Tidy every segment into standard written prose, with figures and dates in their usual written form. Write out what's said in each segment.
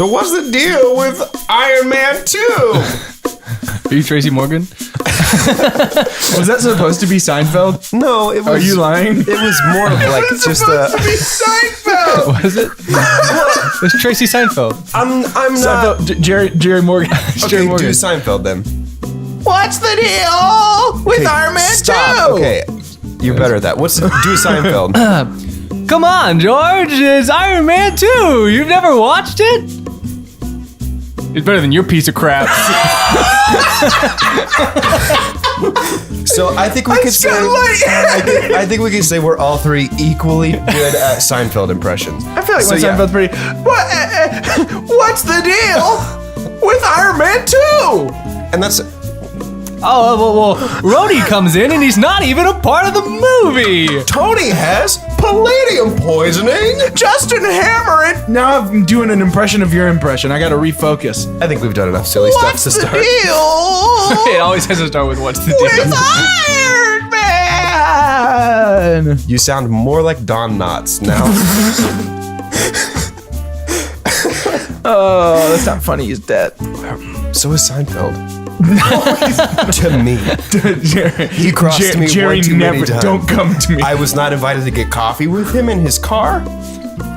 So what's the deal with Iron Man 2? Are you Tracy Morgan? Was that supposed to be Seinfeld? No, it was. Are you lying? It was more of like just a. to be Seinfeld. Was it? It's Tracy Seinfeld. I'm not. Seinfeld, Jerry Morgan. Okay, Jerry Morgan. do Seinfeld then. What's the deal with Iron Man 2? Okay, you're better at that. Do Seinfeld? Come on, George. It's Iron Man 2. You've never watched it? It's better than your piece of crap. So I think we could say. I think we could say we're all three equally good at Seinfeld impressions. I feel like my Seinfeld's pretty. What's the deal with Iron Man 2? And that's. Oh, well, Rhodey comes in and he's not even a part of the movie. Tony has palladium poisoning. Justin Hammer. Now I'm doing an impression of your impression. I got to refocus. I think we've done enough silly stuff to start. What's the deal It always has to start with what's the deal. with Iron Man? You sound more like Don Knotts now. Oh, that's not funny. He's dead. So is Seinfeld. To me. He crossed me Jerry one too many times. Don't come to me. I was not invited to get coffee with him in his car,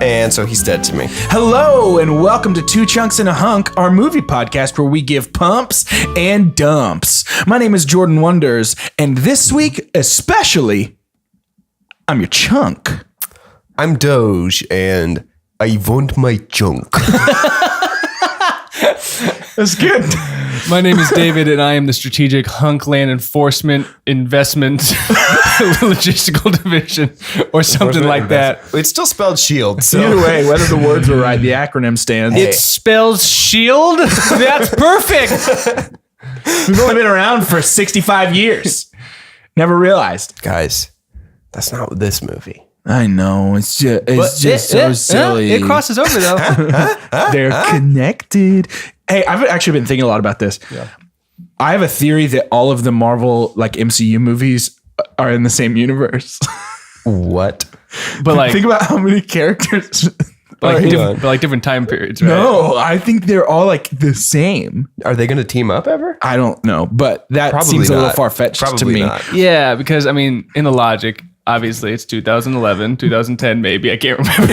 and so he's dead to me. Hello, and welcome to Two Chunks and a Hunk, our movie podcast where we give pumps and dumps. My name is Jordan Wonders, and this week especially, I'm your chunk. I'm Doge, and I want my junk. That's good. My name is David, and I am the Strategic Hunk Land Enforcement Investment Logistical Division, or something like that. It's still spelled shield. So. Either way, whether the words were right, the acronym stands. It spells shield? That's perfect. We've only been around for 65 years. Never realized. Guys, that's not this movie. I know. It's just so silly. It crosses over, though. They're connected. Hey, I've actually been thinking a lot about this. Yeah. I have a theory that all of the Marvel MCU movies are in the same universe. What? But like, think about how many characters. different time periods, right? No, I think they're all like the same. Are they going to team up ever? I don't know, but that Probably seems a little not. far-fetched to Probably me. not. Yeah, because I mean, in the logic, obviously it's 2011, 2010, maybe. I can't remember.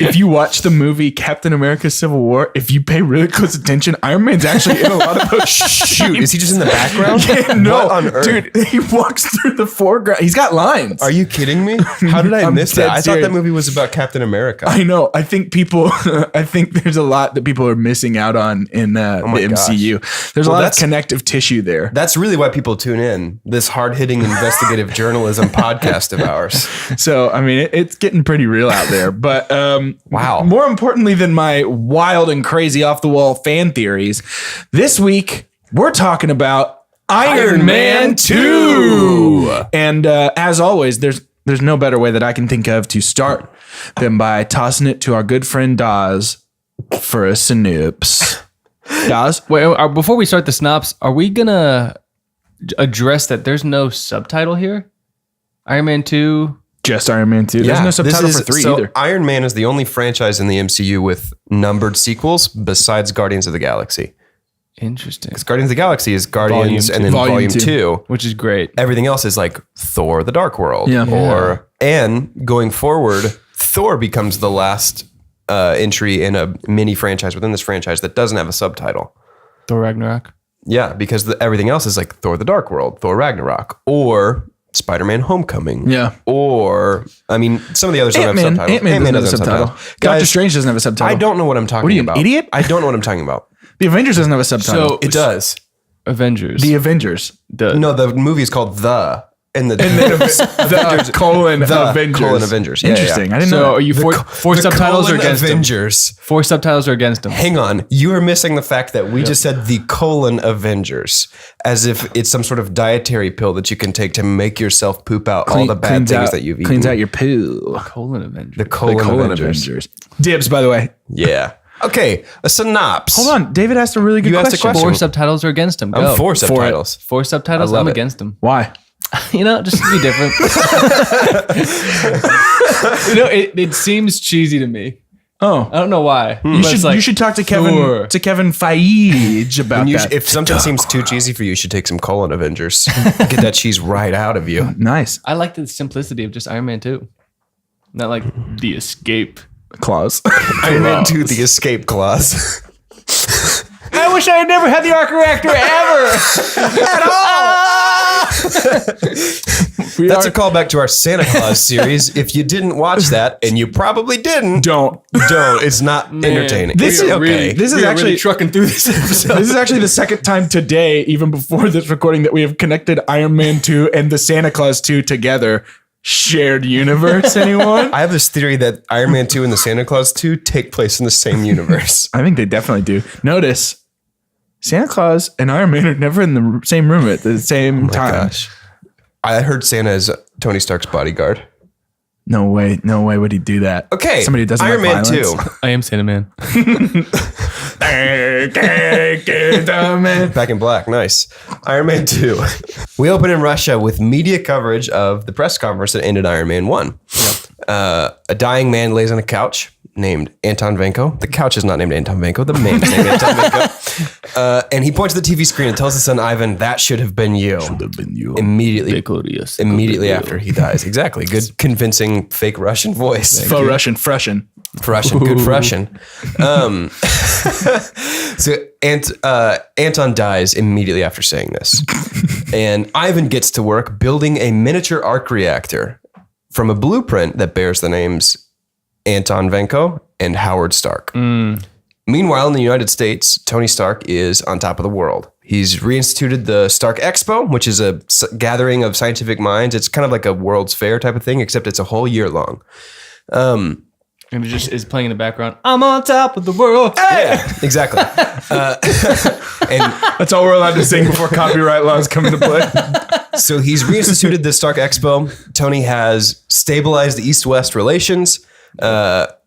If you watch the movie Captain America Civil War, if you pay really close attention, Iron Man's actually in a lot of those. Shoot, is he just in the background? Yeah, no, What on earth? dude, he walks through the foreground. He's got lines. Are you kidding me? How did I I'm miss that? dead I thought serious. that movie was about Captain America. I know. I think there's a lot that people are missing out on in the MCU. There's a lot of connective tissue there. That's really why people tune in. This hard-hitting investigative journalism podcast of ours. So, I mean, it's getting pretty real out there. But Wow. More importantly than my wild and crazy off-the-wall fan theories, this week we're talking about Iron Man 2. And as always, there's no better way that I can think of to start than by tossing it to our good friend Daz for a synops. Daz? Wait, before we start the snops, are we gonna address that there's no subtitle here? Iron Man 2. Just Iron Man 2. There's no subtitle for 3 either. Iron Man is the only franchise in the MCU with numbered sequels besides Guardians of the Galaxy. Interesting. Because Guardians of the Galaxy is Guardians Volume and then Volume 2. Which is great. Everything else is like Thor: The Dark World. Yeah. And going forward, Thor becomes the last entry in a mini franchise within this franchise that doesn't have a subtitle. Thor Ragnarok. Yeah, because everything else is like Thor: The Dark World, Thor Ragnarok, or Spider-Man: Homecoming. Yeah. Or, I mean, some of the others don't have subtitles. Ant-Man doesn't have a subtitle. Doctor Guys, Strange doesn't have a subtitle. I don't know what I'm talking about. What are you, an idiot? I don't know what I'm talking about. The Avengers doesn't have a subtitle. So It does. Avengers. The Avengers. No, the movie is called The. And then The colon Avengers. Avengers. Yeah, Interesting. yeah. I didn't So know. are you for subtitles or against Avengers. them? For subtitles or against them? Hang on. You are missing the fact that we just said the colon Avengers as if it's some sort of dietary pill that you can take to make yourself poop out all the bad things that you've eaten. Cleans out your poo. Colon Avengers. The colon Avengers. Dibs, by the way. Yeah. Okay. A synopsis. Hold on. David asked a really good You asked a question. question. For subtitles or against them? Go. I'm for subtitles. For subtitles, I love I'm it. against them. Why? You know, just to be different. You know, it seems cheesy to me Oh, I don't know why. you should talk to Kevin Feige about that. If something seems too cheesy for you, you should take some colon Avengers. Get that cheese right out of you. Nice. I like the simplicity of just Iron Man 2. Not like the escape clause. Iron Man 2, the escape clause. I wish I had never had the arc reactor ever. At all. That's a callback to our Santa Claus series. If you didn't watch that, and you probably didn't, Don't. It's not entertaining. This is okay. This is actually trucking through this episode. This is actually the second time today, even before this recording, that we have connected Iron Man 2 and the Santa Claus 2 together. Shared universe, anyone? I have this theory that Iron Man 2 and the Santa Claus 2 take place in the same universe. I think they definitely do. Notice, Santa Claus and Iron Man are never in the same room at the same time. Gosh. I heard Santa is Tony Stark's bodyguard. No way would he do that. Okay, somebody who doesn't Iron like Man violence. 2. I am Santa Man. Back in black, nice. Iron Man 2. We open in Russia with media coverage of the press conference that ended Iron Man 1. A dying man lays on a couch named Anton Vanko. The couch is not named Anton Vanko. The man is named Anton Vanko. And he points to the TV screen and tells his son Ivan, "That should have been you." Should have been you. Immediately after he dies. Exactly. Good, convincing fake Russian voice. Faux Russian, freshen. Good Russian. So Anton dies immediately after saying this. And Ivan gets to work building a miniature arc reactor from a blueprint that bears the names Anton Vanko and Howard Stark. Meanwhile, in the United States, Tony Stark is on top of the world. He's reinstituted the Stark Expo, which is a gathering of scientific minds. It's kind of like a World's Fair type of thing, except it's a whole year long. And it just is playing in the background. I'm on top of the world. Yeah, exactly. And that's all we're allowed to sing before copyright laws come into play. So he's reinstituted the Stark Expo. Tony has stabilized the East-West relations.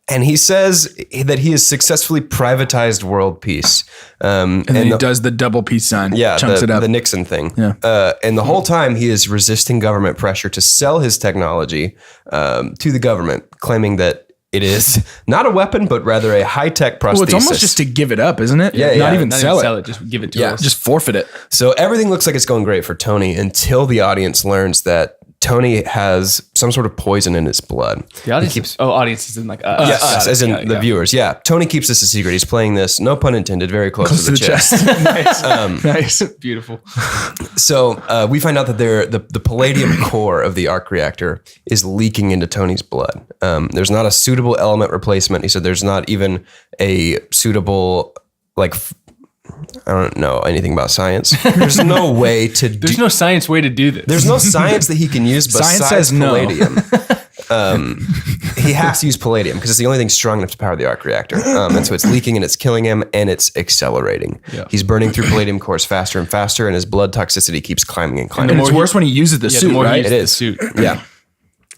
And he says that he has successfully privatized world peace. And then he does the double peace sign. Yeah, chunks it up. the Nixon thing. Yeah. And the whole time he is resisting government pressure to sell his technology to the government, claiming that it is not a weapon, but rather a high-tech prosthesis. Well, it's almost just to give it up, isn't it? Yeah, Not even sell it. Just give it to us. Just forfeit it. So everything looks like it's going great for Tony until the audience learns that Tony has some sort of poison in his blood. The audience, audiences in like us. Yes, as in the viewers. Yeah, Tony keeps this a secret. He's playing this, no pun intended, very close to the chest. Nice. Nice. Beautiful. So we find out that the palladium core of the arc reactor is leaking into Tony's blood. There's not a suitable element replacement. He said there's not even a suitable, I don't know anything about science. There's no way to There's no science way to do this. There's no science that he can use besides Science says no. palladium. He has to use palladium because it's the only thing strong enough to power the arc reactor. And so it's leaking and it's killing him and it's accelerating. Yeah. He's burning through palladium cores faster and faster and his blood toxicity keeps climbing and climbing. And it's worse when he uses the suit, right? It is. Suit. Yeah,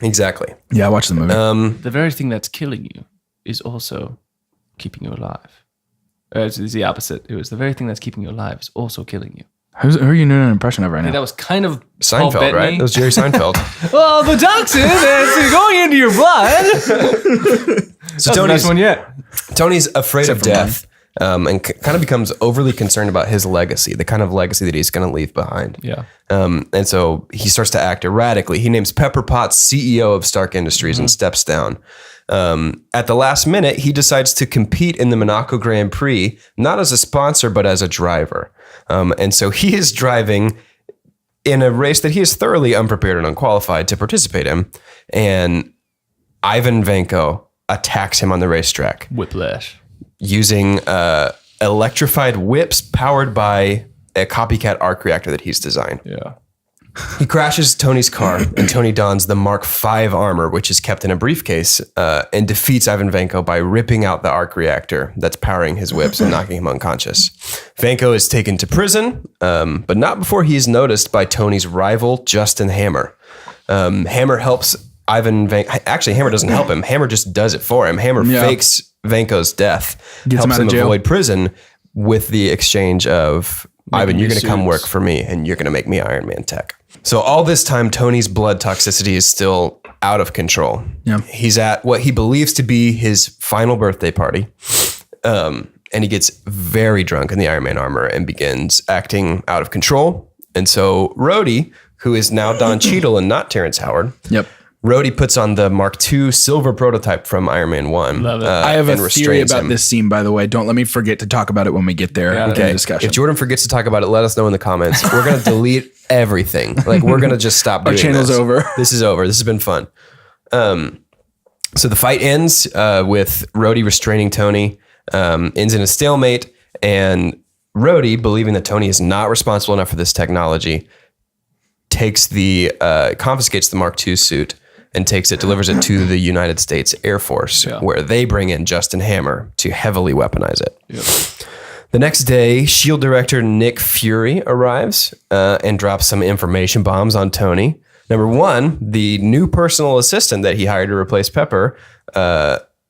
exactly. Yeah, I watched the movie. The very thing that's killing you is also keeping you alive. It's the opposite. It was the very thing that's keeping you alive is also killing you. Who are you doing an impression of right now? That was kind of Seinfeld, right? That was Jerry Seinfeld. Well, the toxin is going into your blood. So Tony's the best one yet. Tony's afraid of death and kind of becomes overly concerned about his legacy, the kind of legacy that he's going to leave behind. Yeah. And so he starts to act erratically. He names Pepper Potts CEO of Stark Industries and steps down. At the last minute, he decides to compete in the Monaco Grand Prix, not as a sponsor, but as a driver. And so he is driving in a race that he is thoroughly unprepared and unqualified to participate in. And Ivan Vanko attacks him on the racetrack. Whiplash. Using electrified whips powered by a copycat arc reactor that he's designed. Yeah. He crashes Tony's car, and Tony dons the Mark V armor, which is kept in a briefcase, and defeats Ivan Vanko by ripping out the arc reactor that's powering his whips and knocking him unconscious. Vanko is taken to prison, but not before he is noticed by Tony's rival, Justin Hammer. Hammer helps Ivan Vanko. Actually, Hammer doesn't help him. Hammer just does it for him. Hammer fakes Vanko's death, helps him avoid prison with the exchange of, Ivan, you're going to come work for me, and you're going to make me Iron Man tech. So all this time, Tony's blood toxicity is still out of control. Yeah. He's at what he believes to be his final birthday party. And he gets very drunk in the Iron Man armor and begins acting out of control. And so Rhodey, who is now Don Cheadle and not Terrence Howard. Yep. Rhodey puts on the Mark II silver prototype from Iron Man 1. Love it. I have and a theory restrains about him. this scene, by the way. Don't let me forget to talk about it when we get there in the discussion. If Jordan forgets to talk about it, let us know in the comments. We're going to delete everything. Like, we're going to just stop doing Our channel's this. over. This is over. This has been fun. So the fight ends with Rhodey restraining Tony, ends in a stalemate, and Rhodey, believing that Tony is not responsible enough for this technology, takes confiscates the Mark II suit and delivers it to the United States Air Force, where they bring in Justin Hammer to heavily weaponize it. Yep. The next day, S.H.I.E.L.D. director Nick Fury arrives and drops some information bombs on Tony. Number one, the new personal assistant that he hired to replace Pepper,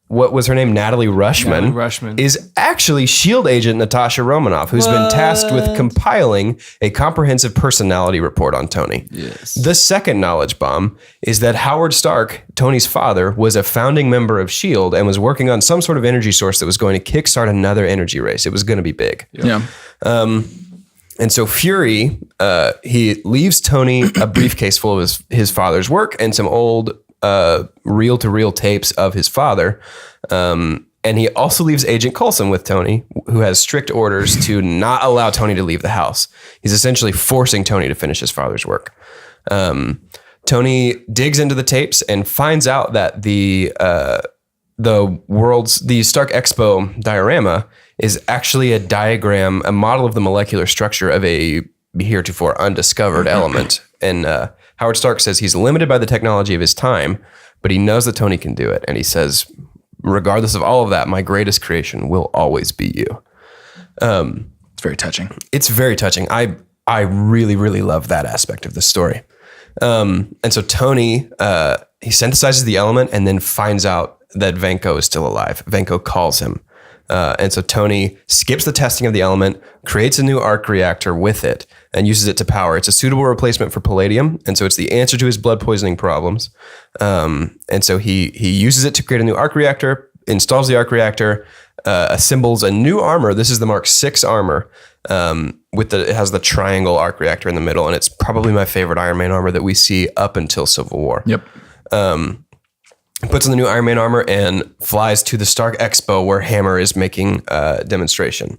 what was her name? Natalie Rushman, is actually S.H.I.E.L.D. agent Natasha Romanoff, who's been tasked with compiling a comprehensive personality report on Tony. Yes. The second knowledge bomb is that Howard Stark, Tony's father, was a founding member of S.H.I.E.L.D. and was working on some sort of energy source that was going to kickstart another energy race. It was going to be big. Yeah. And so Fury, he leaves Tony a briefcase full of his father's work and some old reel-to-reel tapes of his father. And he also leaves Agent Coulson with Tony, who has strict orders to not allow Tony to leave the house. He's essentially forcing Tony to finish his father's work. Tony digs into the tapes and finds out that the Stark Expo diorama is actually a diagram, a model of the molecular structure of a heretofore undiscovered element. And Howard Stark says he's limited by the technology of his time, but he knows that Tony can do it. And he says, regardless of all of that, my greatest creation will always be you. It's very touching. It's very touching. I really, really love that aspect of the story. And so Tony, he synthesizes the element and then finds out that Vanko is still alive. Vanko calls him. And so Tony skips the testing of the element, creates a new arc reactor with it, and uses it to power. It's a suitable replacement for palladium, and so it's the answer to his blood poisoning problems. And so he uses it to create a new arc reactor, installs the arc reactor, assembles a new armor. This is the Mark VI armor. It has the triangle arc reactor in the middle, and it's probably my favorite Iron Man armor that we see up until Civil War. Yep. Puts on the new Iron Man armor and flies to the Stark Expo where Hammer is making a demonstration.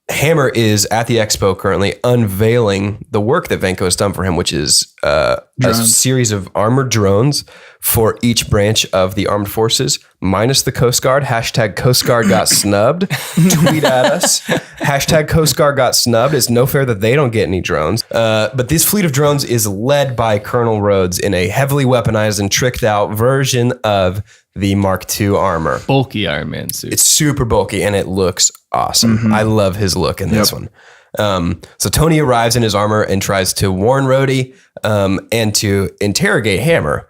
Hammer is at the expo currently unveiling the work that Vanko has done for him, which is a series of armored drones for each branch of the armed forces, minus the Coast Guard. Hashtag Coast Guard got snubbed. Tweet at us. Hashtag Coast Guard got snubbed. It's no fair that they don't get any drones. But this fleet of drones is led by Colonel Rhodes in a heavily weaponized and tricked out version of the Mark II armor. Bulky Iron Man suit. It's super bulky and it looks awesome. Mm-hmm. I love his look in this one. So Tony arrives in his armor and tries to warn Rhodey and to interrogate Hammer.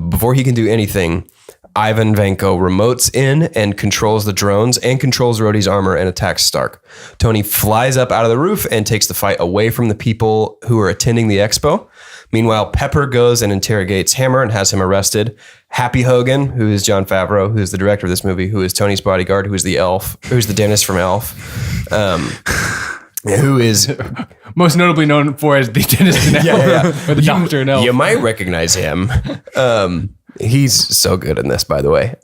Before he can do anything, Ivan Vanko remotes in and controls the drones and controls Rhodey's armor and attacks Stark. Tony flies up out of the roof and takes the fight away from the people who are attending the expo. Meanwhile, Pepper goes and interrogates Hammer and has him arrested. Happy Hogan, who is Jon Favreau, who is the director of this movie, who is Tony's bodyguard, who is the elf, who's the dentist from Elf, who is most notably known for as the dentist in Elf, or the doctor in Elf. You might recognize him. He's so good in this, by the way.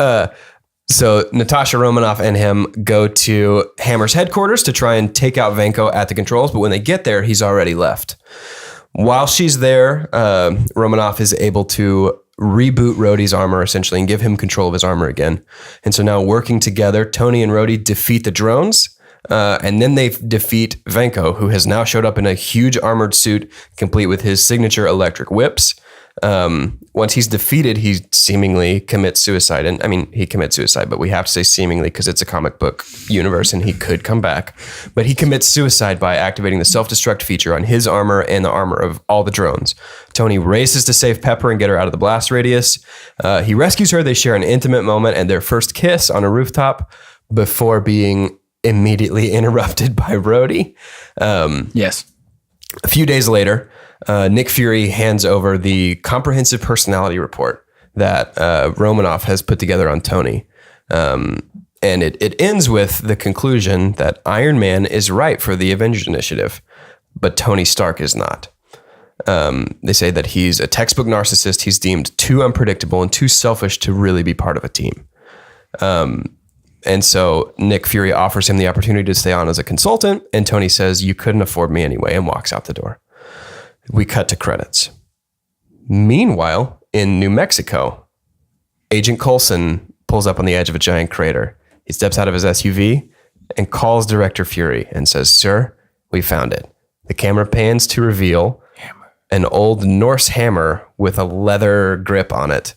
So Natasha Romanoff and him go to Hammer's headquarters to try and take out Vanko at the controls, but when they get there, he's already left. While she's there, Romanoff is able to reboot Rhodey's armor essentially and give him control of his armor again. And so now working together, Tony and Rhodey defeat the drones, and then they defeat Vanko, who has now showed up in a huge armored suit, complete with his signature electric whips. Once he's defeated, he seemingly commits suicide. And I mean, he commits suicide, but we have to say seemingly because it's a comic book universe and he could come back. But he commits suicide by activating the self-destruct feature on his armor and the armor of all the drones. Tony races to save Pepper and get her out of the blast radius. He rescues her. They share an intimate moment and their first kiss on a rooftop before being immediately interrupted by Rhodey. Yes. A few days later, Nick Fury hands over the comprehensive personality report that Romanoff has put together on Tony. And it ends with the conclusion that Iron Man is right for the Avengers Initiative, but Tony Stark is not. They say that he's a textbook narcissist. He's deemed too unpredictable and too selfish to really be part of a team. And so Nick Fury offers him the opportunity to stay on as a consultant, and Tony says, "You couldn't afford me anyway," and walks out the door. We cut to credits. Meanwhile, in New Mexico, Agent Coulson pulls up on the edge of a giant crater. He steps out of his SUV and calls Director Fury and says, "Sir, we found it." The camera pans to reveal an old Norse hammer with a leather grip on it.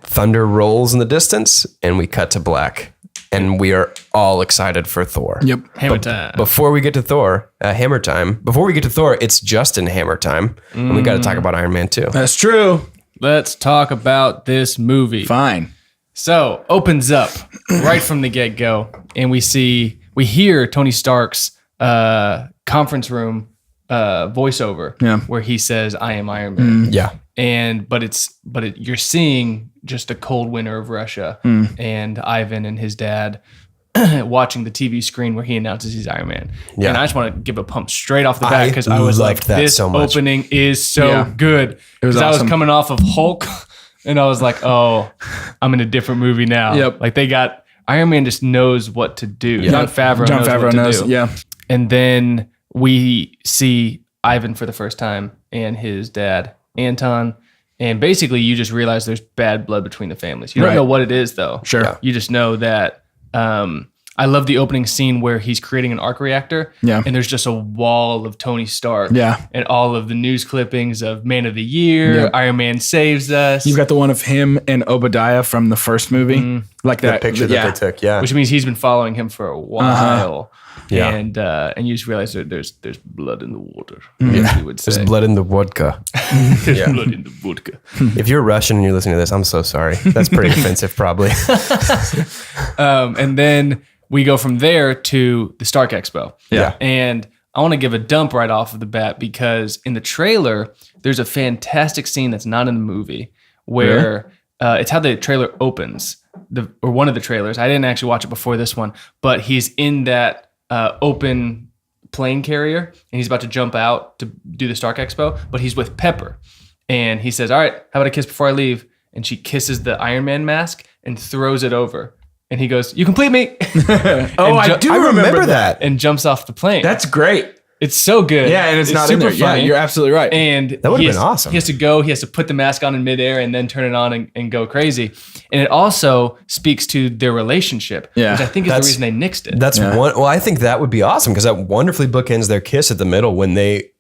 Thunder rolls in the distance, and we cut to black. And we are all excited for Thor. Yep. Hammer time. Before we get to Thor, Hammer time. Before we get to Thor, it's Justin Hammer time. And we got to talk about Iron Man 2. That's true. Let's talk about this movie. Fine. So, opens up right from the get-go, and we hear Tony Stark's conference room voiceover, where he says, "I am Iron Man." Yeah. But you're seeing just a cold winter of Russia and Ivan and his dad watching the TV screen where he announces he's Iron Man. Yeah. And I just want to give a pump straight off the bat because I was loved like, that this so much. opening is so good. It was Because I was awesome. coming off of Hulk and I was like, oh, I'm in a different movie now. Yep. Like Iron Man just knows what to do. Yeah. Jon Favreau knows what to do. Yeah. And then we see Ivan for the first time and his dad, Anton. And basically, you just realize there's bad blood between the families. You don't know what it is, though. Sure. Yeah. You just know that. I love the opening scene where he's creating an arc reactor. Yeah. And there's just a wall of Tony Stark. Yeah. And all of the news clippings of Man of the Year, Yeah. Iron Man saves us. You've got the one of him and Obadiah from the first movie. Like That that picture that they took. Yeah. which means he's been following him for a while. Yeah. And you just realize that there's blood in the water. As we would say. There's blood in the vodka. There's blood in the vodka. If you're Russian and you're listening to this, I'm so sorry. That's pretty offensive, probably. And then we go from there to the Stark Expo. Yeah. And I want to give a dump right off of the bat because in the trailer, there's a fantastic scene that's not in the movie where it's how the trailer opens, or one of the trailers. I didn't actually watch it before this one, but he's in that open plane carrier and he's about to jump out to do the Stark Expo, but he's with Pepper. And he says, "All right, how about a kiss before I leave?" And she kisses the Iron Man mask and throws it over. And he goes, "You complete me." I do I remember that. that. And jumps off the plane. That's great. It's so good. Yeah, and it's not in super there. Yeah, funny. you're absolutely right. And That would've he been has- awesome. He has to put the mask on in midair and then turn it on and go crazy. And it also speaks to their relationship, Yeah. which I think is the That's- reason they nixed it. That's one. Well, I think that would be awesome because that wonderfully bookends their kiss at the middle when they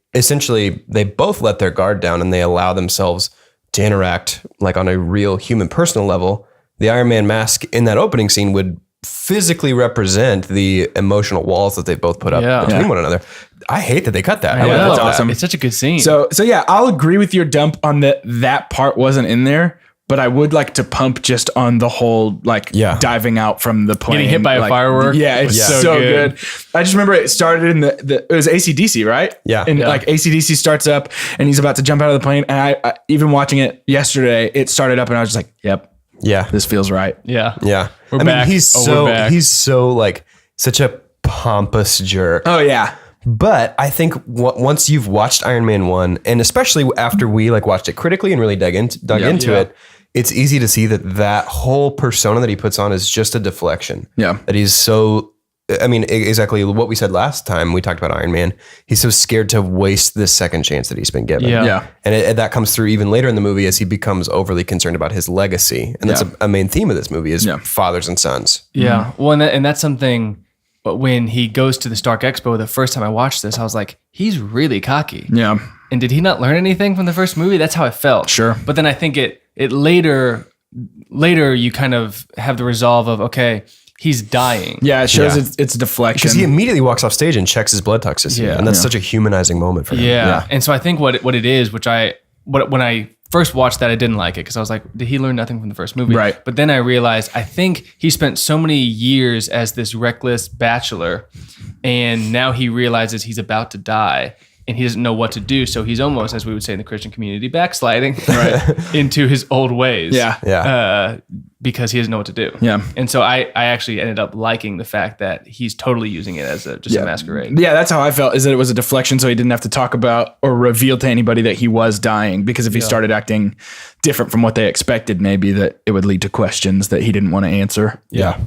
both let their guard down and they allow themselves to interact like on a real human personal level. The Iron Man mask in that opening scene would physically represent the emotional walls that they both put up between one another. I hate that they cut that. I would Yeah, love that's that. awesome. It's such a good scene. So yeah, I'll agree with your dump on that part wasn't in there, but I would like to pump just on the whole diving out from the plane. Getting hit by a firework. Yeah, it's Yeah. so So good. good. I just remember it started in it was AC/DC, right? Yeah. And Yeah. like AC/DC starts up and he's about to jump out of the plane. And I even watching it yesterday, it started up and I was just like, yep, Yeah. this feels right. yeah. Yeah. We're back. he's Oh, we're back. he's so like such a pompous jerk. Oh yeah. But I think once you've watched Iron Man 1, and especially after we like watched it critically and really dug into it, it's easy to see that whole persona that he puts on is just a deflection. Yeah. That he's so, I mean, exactly what we said last time we talked about Iron Man. He's so scared to waste this second chance that he's been given. Yeah. Yeah. And that comes through even later in the movie as he becomes overly concerned about his legacy. And that's a main theme of this movie is fathers and sons. Yeah. Well, and that's something. But when he goes to the Stark Expo, the first time I watched this, I was like, he's really cocky. Yeah. And did he not learn anything from the first movie? That's how I felt. Sure. But then I think it later you kind of have the resolve of, okay, he's dying. Yeah, it shows Yeah. it's deflection. Because he immediately walks off stage and checks his blood toxicity. Yeah. And that's such a humanizing moment for him. Yeah. And so I think what it is, when I first watched that, I didn't like it because I was like, did he learn nothing from the first movie? Right. But then I realized, I think he spent so many years as this reckless bachelor, and now he realizes he's about to die. and he doesn't know what to do. So he's almost, as we would say in the Christian community, backsliding into his old ways. Because he doesn't know what to do. Yeah. And so I actually ended up liking the fact that he's totally using it as a masquerade. Yeah, that's how I felt, is that it was a deflection so he didn't have to talk about or reveal to anybody that he was dying, because if he started acting different from what they expected, maybe that it would lead to questions that he didn't want to answer. Yeah.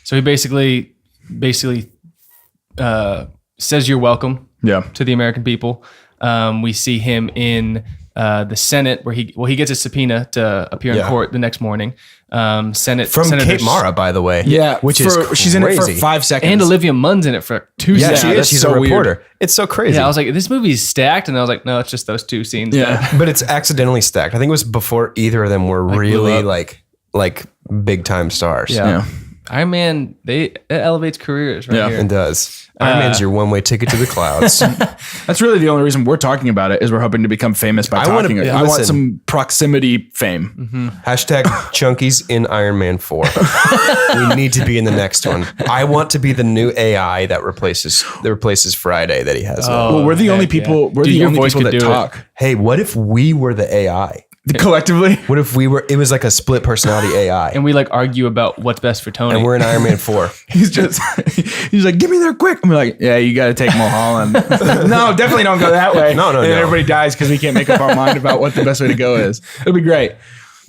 So he basically says you're welcome to the American people. We see him in the Senate where he gets a subpoena to appear in court the next morning. Senate from Kate Mara, by the way. Yeah, which is crazy. She's in it for 5 seconds, and Olivia Munn's in it for 2 Yeah, seconds. she is. She's so a reporter. weird. It's so crazy. Yeah, I was like, this movie's stacked, and I was like, no, it's just those 2 scenes. Yeah, but it's accidentally stacked. I think it was before either of them were really like big time stars. Yeah. Iron Man, it elevates careers here. It does. Iron Man's your one-way ticket to the clouds. that's really the only reason we're talking about it, is we're hoping to become famous by talking. I want some proximity fame. Hashtag Chunky's in Iron Man 4. We need to be in the next one. I want to be the new AI that replaces Friday that he has now. Well, we're the only people. We're the only people that talk. Hey, what if we were the AI? Collectively, What if it was like a split personality AI? And we argue about what's best for Tony. And we're in Iron Man 4. he's like, get me there quick. I'm like, yeah, you got to take Mulholland. No, definitely don't go that way. No. And then everybody dies because we can't make up our mind about what the best way to go is. It'll be great.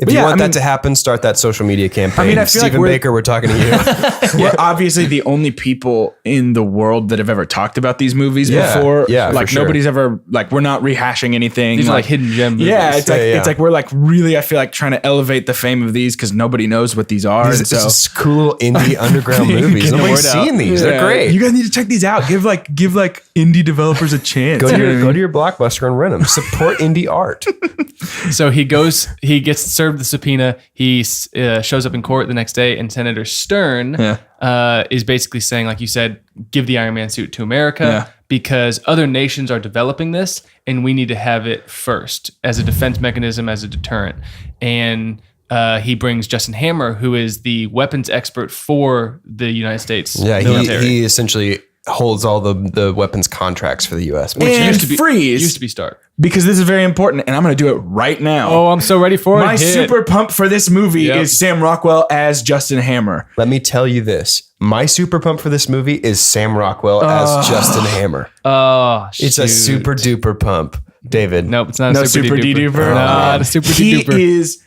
If you want that to happen, start that social media campaign. I feel Stephen Baker, we're talking to you. We're obviously the only people in the world that have ever talked about these movies before. Yeah, like nobody's ever we're not rehashing anything. These are like hidden gem movies. Yeah, it's like we're really, I feel like, trying to elevate the fame of these because nobody knows what these are. These just cool little indie underground movies. Nobody's seen these. They're great. You guys need to check these out. Give indie developers a chance. Go to your Blockbuster and rent them. Support indie art. So he gets served the subpoena. He shows up in court the next day, and Senator Stern is basically saying, like you said, give the Iron Man suit to America because other nations are developing this, and we need to have it first as a defense mechanism, as a deterrent. And he brings Justin Hammer, who is the weapons expert for the United States military. He essentially holds all the weapons contracts for the U.S. Which used to be Stark. Because this is very important, and I'm going to do it right now. Oh, I'm so ready for it. My super pump for this movie is Sam Rockwell as Justin Hammer. Let me tell you this. My super pump for this movie is Sam Rockwell as Justin Hammer. Oh, it's a super duper pump. David. Nope, it's not a super duper. Not a super duper.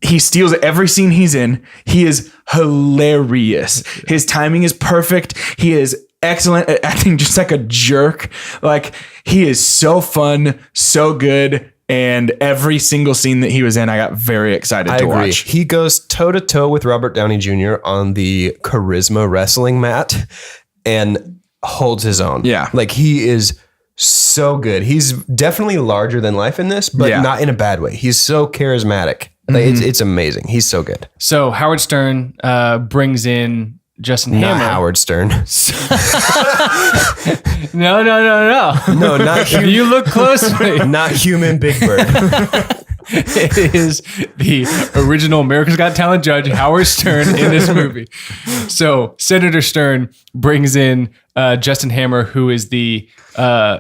He steals every scene he's in. He is hilarious. His timing is perfect. He is excellent at acting just like a jerk. Like, he is so fun, so good. And every single scene that he was in, I got very excited to watch. He goes toe to toe with Robert Downey Jr. on the charisma wrestling mat and holds his own. Yeah. Like, he is so good. He's definitely larger than life in this, but not in a bad way. He's so charismatic. Like, it's amazing. He's so good. So Howard Stern brings in Justin Hammer. Not Howard Stern. No. No, not human. You look closely. Not human Big Bird. It is the original America's Got Talent judge, Howard Stern, in this movie. So Senator Stern brings in Justin Hammer, who is the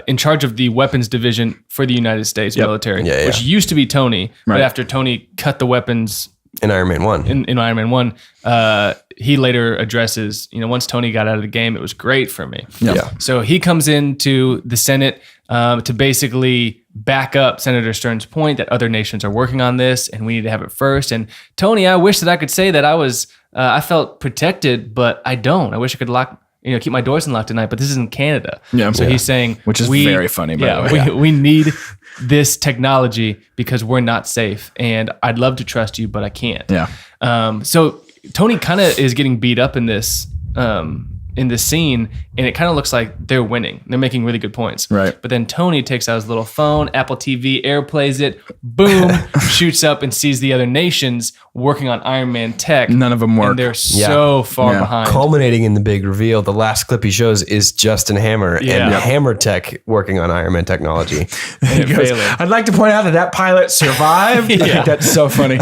in charge of the weapons division for the United States military, which used to be Tony, but after Tony cut the weapons in Iron Man 1. In Iron Man 1, he later addresses, once Tony got out of the game, it was great for me. Yeah. So he comes into the Senate to basically back up Senator Stern's point that other nations are working on this and we need to have it first. And Tony, I wish that I could say that I felt protected, but I don't. I wish I could keep my doors unlocked tonight, but this isn't Canada. Yeah. So he's saying, which is very funny, by the way. We need this technology because we're not safe, and I'd love to trust you, but I can't. Yeah. So Tony kind of is getting beat up in this scene, and it kind of looks like they're winning. They're making really good points. Right. But then Tony takes out his little phone, Apple TV, airplays it, boom, shoots up and sees the other nations working on Iron Man tech. None of them work. And they're so far behind. Culminating in the big reveal, the last clip he shows is Justin Hammer and Hammer Tech working on Iron Man technology. And it failed. I'd like to point out that pilot survived. I think that's so funny.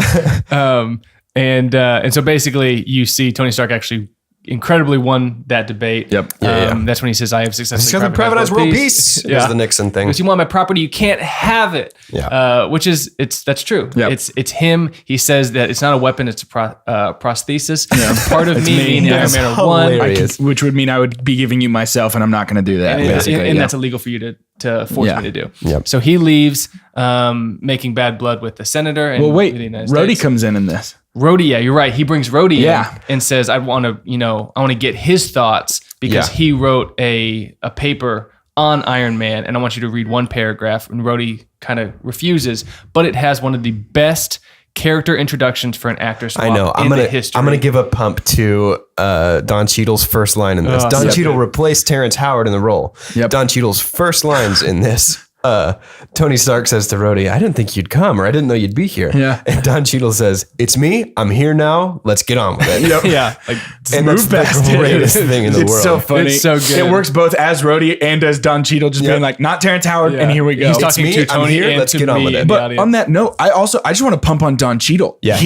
And so basically you see Tony Stark actually incredibly won that debate. Yep. That's when he says, "I have successfully privatized world peace." Yeah. Is the Nixon thing. Because you want my property, you can't have it. Yeah. That's true. Yep. It's him. He says that it's not a weapon, it's a prosthesis. Part of me being the Iron Man are one. hilarious. Which would mean I would be giving you myself, and I'm not going to do that. And that's illegal for you to force me to do. Yep. So he leaves, making bad blood with the senator. And Well, wait, the United Rhodey States. comes in this. Rhodey, yeah, you're right. He brings Rhodey Yeah. in and says, I want to get his thoughts because Yeah. he wrote a paper on Iron Man, and I want you to read one paragraph. And Rhodey kind of refuses, but it has one of the best character introductions for an actor swap I know. I'm in the gonna history. I'm gonna give a pump to Don Cheadle's first line in this. Don Cheadle replaced Terrence Howard in the role. Yep. Don Cheadle's first lines in this. Tony Stark says to Rhodey, "I didn't think you'd come, or I didn't know you'd be here." Yeah. And Don Cheadle says, "It's me. I'm here now. Let's get on with it." Yeah, like And that's the greatest thing in the world. It's so funny. It's so good. It works both as Rhodey and as Don Cheadle, just being like, not Terrence Howard, and here we go. He's It's talking me, to I'm Tony here, and let's to get on me with it. and the But audience. on that note, I just want to pump on Don Cheadle. Yeah,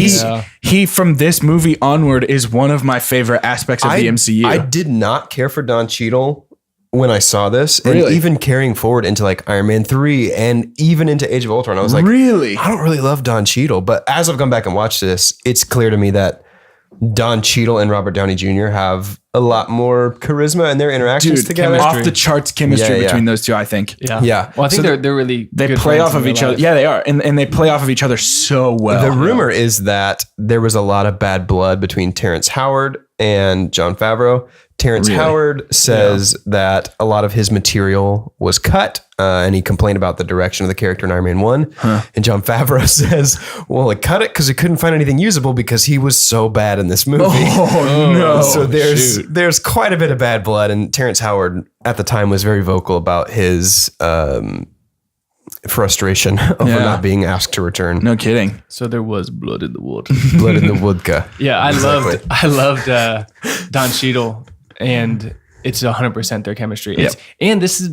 he from this movie onward is one of my favorite aspects of the MCU. I did not care for Don Cheadle when I saw this, and Really? even carrying forward into like Iron Man 3 and even into Age of Ultron, I was like, Really? I don't really love Don Cheadle. But as I've gone back and watched this, it's clear to me that Don Cheadle and Robert Downey Jr. have a lot more charisma in their interactions together. off the charts chemistry Yeah. between those two, I think. Yeah. Well, I think So they're really They good play friends off in of real each other. life. Yeah, they are. And they play off of each other so well. The rumor is that there was a lot of bad blood between Terrence Howard and Jon Favreau. Terrence Howard says that a lot of his material was cut, and he complained about the direction of the character in Iron Man 1. And Jon Favreau says, well, it cut it because he couldn't find anything usable because he was so bad in this movie. Oh, no. So there's quite a bit of bad blood, and Terrence Howard at the time was very vocal about his frustration over not being asked to return. No kidding. So there was blood in the wood. Blood in the vodka. Yeah, I loved Don Cheadle, and it's 100% their chemistry. And this is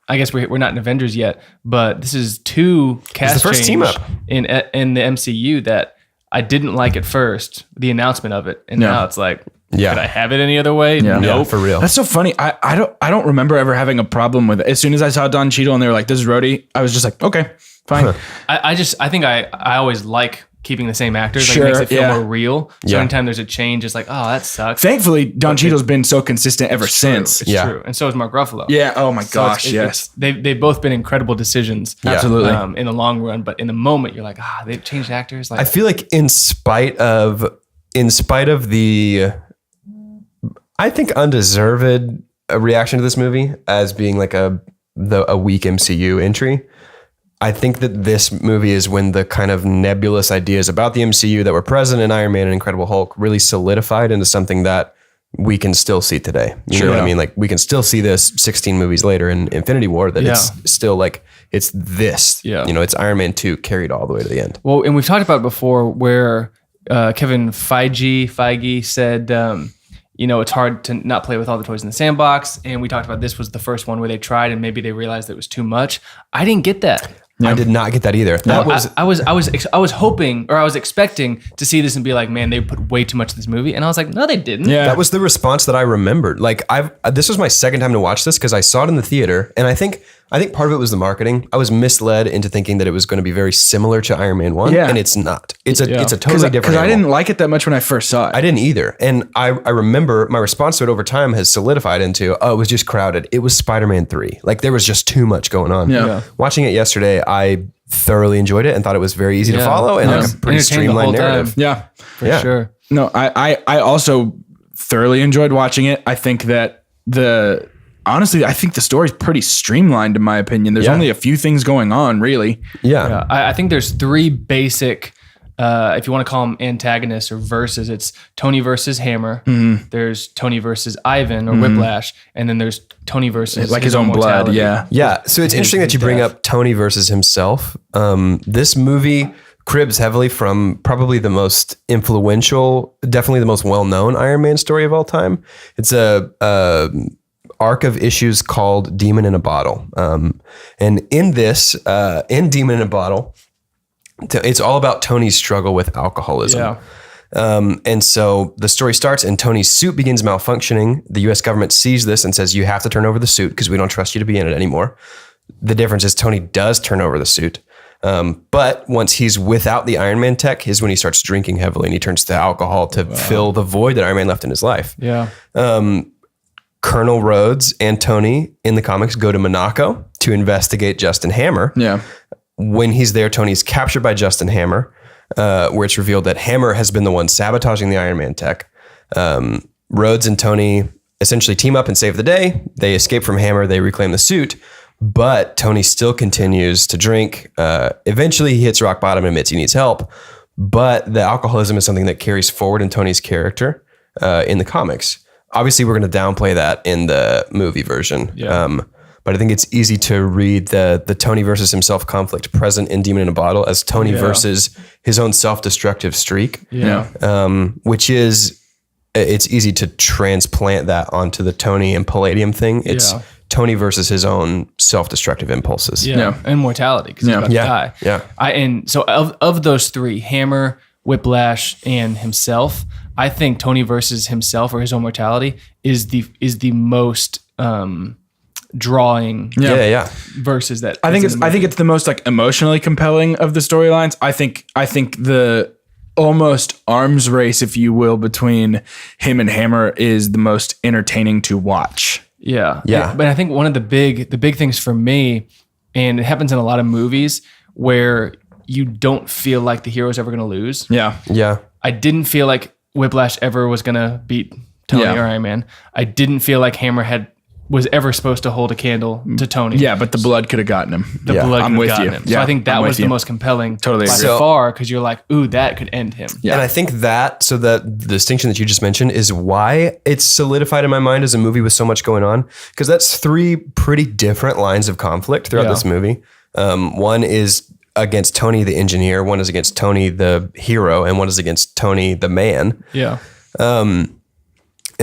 I guess we're not in Avengers yet, but this is two cast the first team change up. in the MCU that I didn't like at first, the announcement of it, and now it's like, could I have it any other way? Yeah. Nope. Yeah, for real. That's so funny. I don't remember ever having a problem with it. As soon as I saw Don Cheadle and they were like, this is Rhodey, I was just like, okay, fine. I think I always like keeping the same actors. Like, Sure, it makes it feel yeah. more real. So Yeah. anytime there's a change, it's like, oh, that sucks. Thankfully, Don Cheadle's been so consistent ever since. It's true. And so is Mark Ruffalo. Yeah. Oh my So gosh. it's- they've both been incredible decisions. Absolutely. In the long run, but in the moment, you're like, they've changed actors. Like, I feel like in spite of the, I think undeserved reaction to this movie as being like a weak MCU entry, I think that this movie is when the kind of nebulous ideas about the MCU that were present in Iron Man and Incredible Hulk really solidified into something that we can still see today. You know what I mean? Like, we can still see this 16 movies later in Infinity War, that it's still like, it's this, it's Iron Man 2 carried all the way to the end. well, and we've talked about it before where Kevin Feige said, it's hard to not play with all the toys in the sandbox. And we talked about this was the first one where they tried and maybe they realized that it was too much. I didn't get that. I did not get that either. That was I was hoping, or I was expecting to see this and be like, man, they put way too much in this movie. And I was like, no, they didn't. Yeah. that was the response that I remembered. Like, this was my second time to watch this because I saw it in the theater, and I think part of it was the marketing. I was misled into thinking that it was going to be very similar to Iron Man 1, and it's not. It's a totally different Because I animal. didn't like it that much when I first saw it. I didn't either. And I remember my response to it over time has solidified into, it was just crowded. It was Spider-Man 3. Like, there was just too much going on. Yeah. Watching it yesterday, I thoroughly enjoyed it and thought it was very easy to follow and like a pretty Entertained the streamlined whole time. narrative. Yeah. For sure. No, I also thoroughly enjoyed watching it. I think that honestly, I think the story's pretty streamlined in my opinion. There's only a few things going on, really. Yeah. I think there's three basic, if you want to call them antagonists or verses, it's Tony versus Hammer. Mm-hmm. There's Tony versus Ivan or Whiplash. And then there's Tony versus Like his own blood. mortality. Yeah. Yeah. So it's interesting that you bring up Tony versus himself. This movie cribs heavily from probably the most influential, definitely the most well-known Iron Man story of all time. It's a arc of issues called Demon in a Bottle. And in this, in Demon in a Bottle, it's all about Tony's struggle with alcoholism. Yeah. And so the story starts and Tony's suit begins malfunctioning. The US government sees this and says, you have to turn over the suit because we don't trust you to be in it anymore. The difference is Tony does turn over the suit. But once he's without the Iron Man tech is when he starts drinking heavily and he turns to alcohol to fill the void that Iron Man left in his life. Yeah. Colonel Rhodes and Tony in the comics go to Monaco to investigate Justin Hammer. Yeah. When he's there, Tony's captured by Justin Hammer, where it's revealed that Hammer has been the one sabotaging the Iron Man tech. Rhodes and Tony essentially team up and save the day. They escape from Hammer. They reclaim the suit, but Tony still continues to drink. Eventually he hits rock bottom and admits he needs help, but the alcoholism is something that carries forward in Tony's character in the comics. Obviously we're going to downplay that in the movie version. Yeah. But I think it's easy to read the Tony versus himself conflict present in Demon in a Bottle as Tony versus his own self-destructive streak. Yeah. Which is, it's easy to transplant that onto the Tony and Palladium thing. It's Tony versus his own self-destructive impulses. Yeah. And mortality because he's about to die. Yeah. And so of those three, Hammer, Whiplash, and himself, I think Tony versus himself or his own mortality is the most drawing versus that. I think it's the most like emotionally compelling of the storylines. I think the almost arms race, if you will, between him and Hammer is the most entertaining to watch. Yeah. Yeah. But I think one of the big things for me, and it happens in a lot of movies where you don't feel like the hero's ever going to lose. Yeah. Yeah. I didn't feel like Whiplash ever was going to beat Tony or Iron Man. I didn't feel like Hammer was ever supposed to hold a candle to Tony. Yeah, but the blood could have gotten him. The blood I'm could with have gotten you. him. So Yeah, I think that I'm was with the you. most compelling Totally by agree. far because you're like, ooh, that could end him. Yeah. And I think so the distinction that you just mentioned is why it's solidified in my mind as a movie with so much going on. Because that's three pretty different lines of conflict throughout this movie. One is against Tony the engineer, one is against Tony the hero, and one is against Tony the man. Yeah. And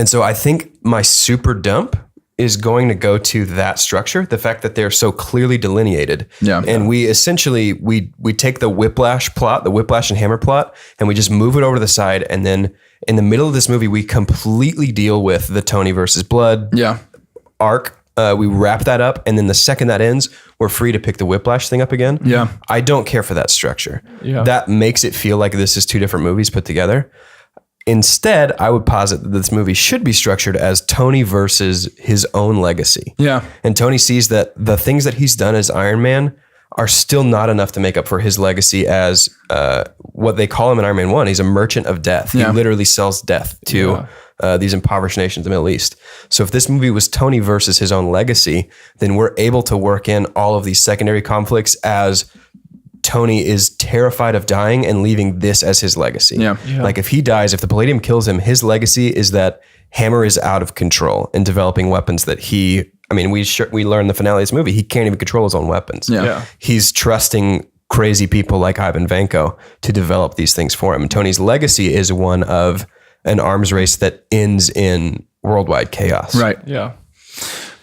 so I think my super dump is going to go to that structure, the fact that they're so clearly delineated. Yeah. And we essentially, we take the Whiplash plot, the Whiplash and Hammer plot, and we just move it over to the side. And then in the middle of this movie, we completely deal with the Tony versus Blood arc. We wrap that up. And then the second that ends, we're free to pick the Whiplash thing up again. Yeah. I don't care for that structure. Yeah. That makes it feel like this is two different movies put together. Instead, I would posit that this movie should be structured as Tony versus his own legacy. Yeah. And Tony sees that the things that he's done as Iron Man are still not enough to make up for his legacy as what they call him in Iron Man 1. He's a merchant of death. Yeah. He literally sells death to these impoverished nations in the Middle East. So if this movie was Tony versus his own legacy, then we're able to work in all of these secondary conflicts as Tony is terrified of dying and leaving this as his legacy. Yeah. Like if he dies, if the Palladium kills him, his legacy is that Hammer is out of control in developing weapons that we learn in the finale of this movie, he can't even control his own weapons. Yeah. He's trusting crazy people like Ivan Vanko to develop these things for him. And Tony's legacy is one of an arms race that ends in worldwide chaos. Right. Yeah.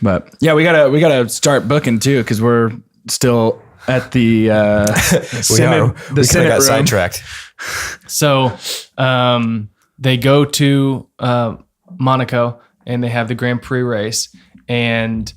But yeah, we gotta start booking too, because we're still at the We Senate got room. sidetracked. So they go to Monaco and they have the Grand Prix race. And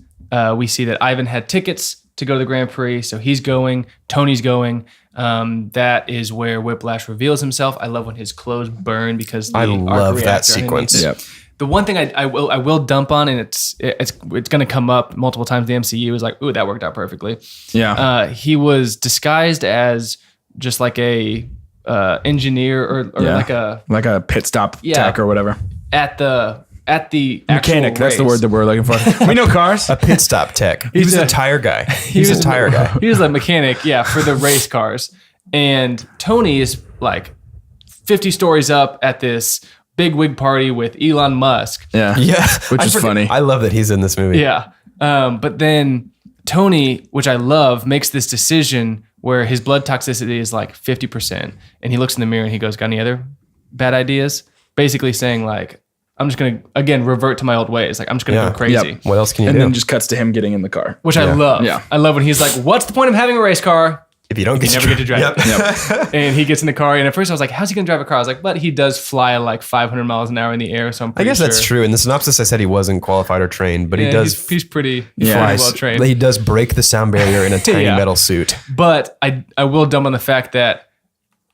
we see that Ivan had tickets to go to the Grand Prix. So he's going, Tony's going. That is where Whiplash reveals himself. I love when his clothes burn because the I arc love that reactor sequence. underneath it. Yep. The one thing I will dump on, and it's going to come up multiple times in the MCU, is like, ooh, that worked out perfectly. Yeah. He was disguised as just like a engineer or like a pit stop tech or whatever. at the Mechanic. actual That's the race. word that we're looking for. We know cars. A pit stop tech. He was a tire guy. He's a tire guy. He was a mechanic, for the race cars. And Tony is like 50 stories up at this big wig party with Elon Musk. Yeah. Yeah. Which is funny. I love that he's in this movie. Yeah. But then Tony, which I love, makes this decision where his blood toxicity is like 50%. And he looks in the mirror and he goes, got any other bad ideas? Basically saying like, I'm just going to, again, revert to my old ways. Like, I'm just going to go crazy. Yep. What else can you And do? then just cuts to him getting in the car. Which I love. Yeah. I love when he's like, what's the point of having a race car If you don't get never get to drive it. Yep. And he gets in the car, and at first I was like, how's he gonna drive a car? I was like, but he does fly like 500 miles an hour in the air, so I'm I pretty guess that's true. In the synopsis, I said he wasn't qualified or trained, but he does. He's pretty flies- well trained. He does break the sound barrier in a tiny Yeah. metal suit. But I will dump on the fact that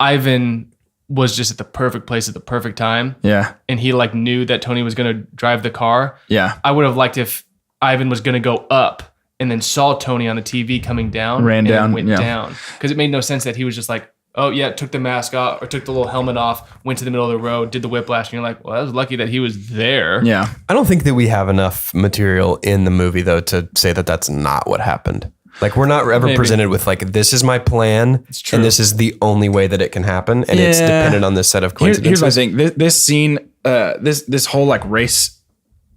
Ivan was just at the perfect place at the perfect time, Yeah. and he like knew that Tony was gonna drive the car. Yeah. I would have liked if Ivan was gonna go up and then saw Tony on the TV coming down, Ran and down, went yeah. down, because it made no sense that he was just like, oh yeah, took the mask off or took the little helmet off, went to the middle of the road, did the whiplash, and you're like, well, I was lucky that he was there. Yeah. I don't think that we have enough material in the movie though to say that that's not what happened. Like we're not ever Maybe. presented with like this is my plan true. and this is the only way that it can happen and it's Yeah. dependent on this set of Here's coincidences. my thing. This scene, this whole like race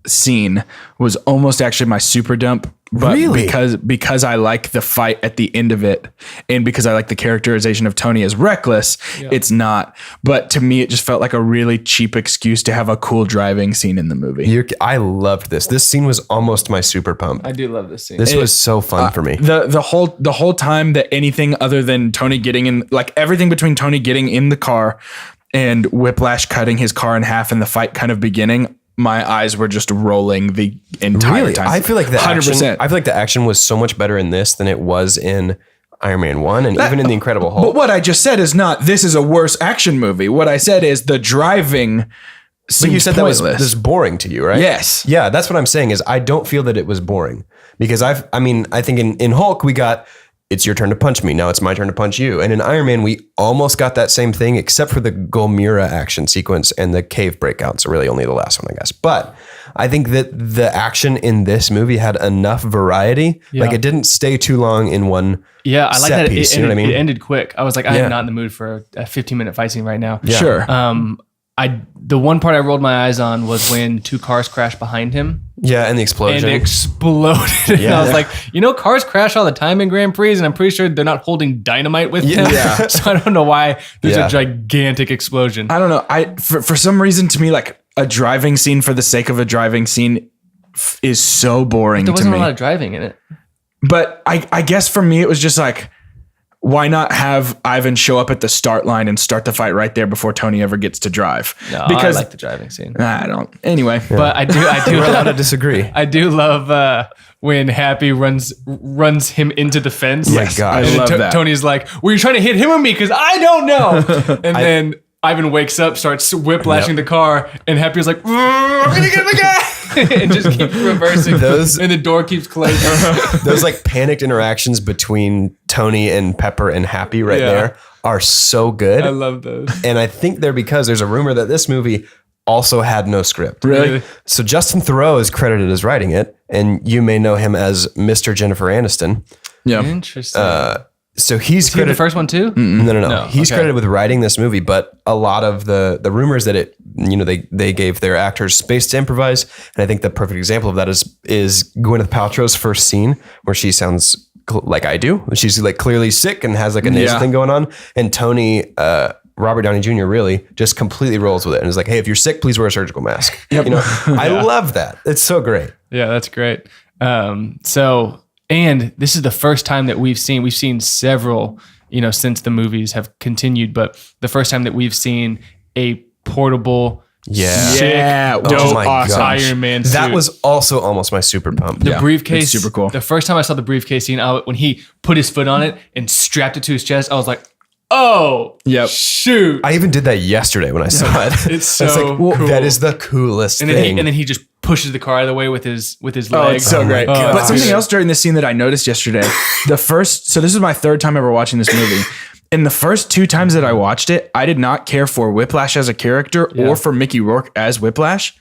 scene was almost actually my super dump. But Really? because I like the fight at the end of it, and because I like the characterization of Tony as reckless, it's not. But to me, it just felt like a really cheap excuse to have a cool driving scene in the movie. I loved this. This scene was almost my super pump. I do love this scene. This was so fun for me. The whole time that anything other than Tony getting in, like everything between Tony getting in the car and Whiplash cutting his car in half and the fight kind of beginning, my eyes were just rolling the entire Really? time. I feel like the 100%. action, I feel like the action was so much better in this than it was in Iron Man 1 and even in The Incredible Hulk. But what I just said is not, this is a worse action movie. What I said is the driving But you said that was pointless. this boring to you, right? Yes. Yeah, that's what I'm saying is I don't feel that it was boring because I think in Hulk we got it's your turn to punch me. Now it's my turn to punch you. And in Iron Man, we almost got that same thing except for the Golmira action sequence and the cave breakout. So really only the last one, I guess. But I think that the action in this movie had enough variety. Yeah. Like it didn't stay too long in one Yeah, I like set that piece, it you know what I mean? It ended quick. I was like, Yeah. I'm not in the mood for a 15-minute fight scene right now. Yeah. Sure. The one part I rolled my eyes on was when two cars crashed behind him Yeah, and the and explosion. they exploded. And Yeah. I was like, cars crash all the time in Grand Prix, and I'm pretty sure they're not holding dynamite with them. Yeah. So I don't know why there's Yeah. a gigantic explosion. I don't know. For some reason, to me, like a driving scene for the sake of a driving scene is so boring There to wasn't me. a lot of driving in it. But I guess for me, it was just like, why not have Ivan show up at the start line and start the fight right there before Tony ever gets to drive? No, Because I like the driving scene. I don't. Anyway, But I do We're allowed to disagree. I do love when Happy runs him into the fence. My gosh. I And then love that. Tony's like, "Were you trying to hit him or me? Because I don't know." And then Ivan wakes up, starts whiplashing the car, and Happy was like, "I'm gonna get the guy," and just keeps reversing. And the door keeps closing. Those like panicked interactions between Tony and Pepper and Happy right Yeah. there are so good. I love those. And I think they're because there's a rumor that this movie also had no script. really? So Justin Theroux is credited as writing it, and you may know him as Mr. Jennifer Aniston. Yeah. Interesting. So he's Is he the credited. first one too? No. He's okay. credited with writing this movie, but a lot of the rumors that they gave their actors space to improvise, and I think the perfect example of that is Gwyneth Paltrow's first scene where she sounds like I do. She's like clearly sick and has like a nasal Yeah. thing going on, and Tony. Robert Downey Jr. really just completely rolls with it and is like, "Hey, if you're sick, please wear a surgical mask." You know, I love that. It's so great. Yeah, that's great. And this is the first time that we've seen several, since the movies have continued, but the first time that we've seen a portable, sick, Yeah. dope, Oh my awesome gosh. Iron Man suit. That was also almost my super pump. The Yeah, briefcase. it's super cool. The first time I saw the briefcase scene, when he put his foot on it and strapped it to his chest, I was like, "Oh, Yep. shoot!" I even did that yesterday when I saw it. It's I was so like, cool. that is the coolest and thing. then he just pushes the car out of the way with his legs. Oh, it's so great. God. But something else during this scene that I noticed yesterday, so this is my third time ever watching this movie. In the first two times that I watched it, I did not care for Whiplash as a character or for Mickey Rourke as Whiplash.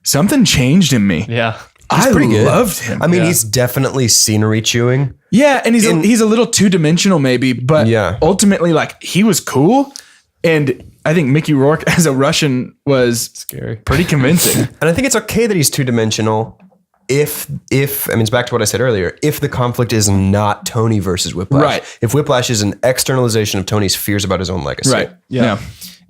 Something changed in me. Yeah. I pretty good. loved him. I mean, he's definitely scenery chewing. Yeah, and he's a little two-dimensional maybe, but Yeah. ultimately, like, he was cool. And I think Mickey Rourke as a Russian was Scary. pretty convincing. And I think it's okay that he's two-dimensional if it's back to what I said earlier, if the conflict is not Tony versus Whiplash. Right. If Whiplash is an externalization of Tony's fears about his own legacy. Right. Yeah.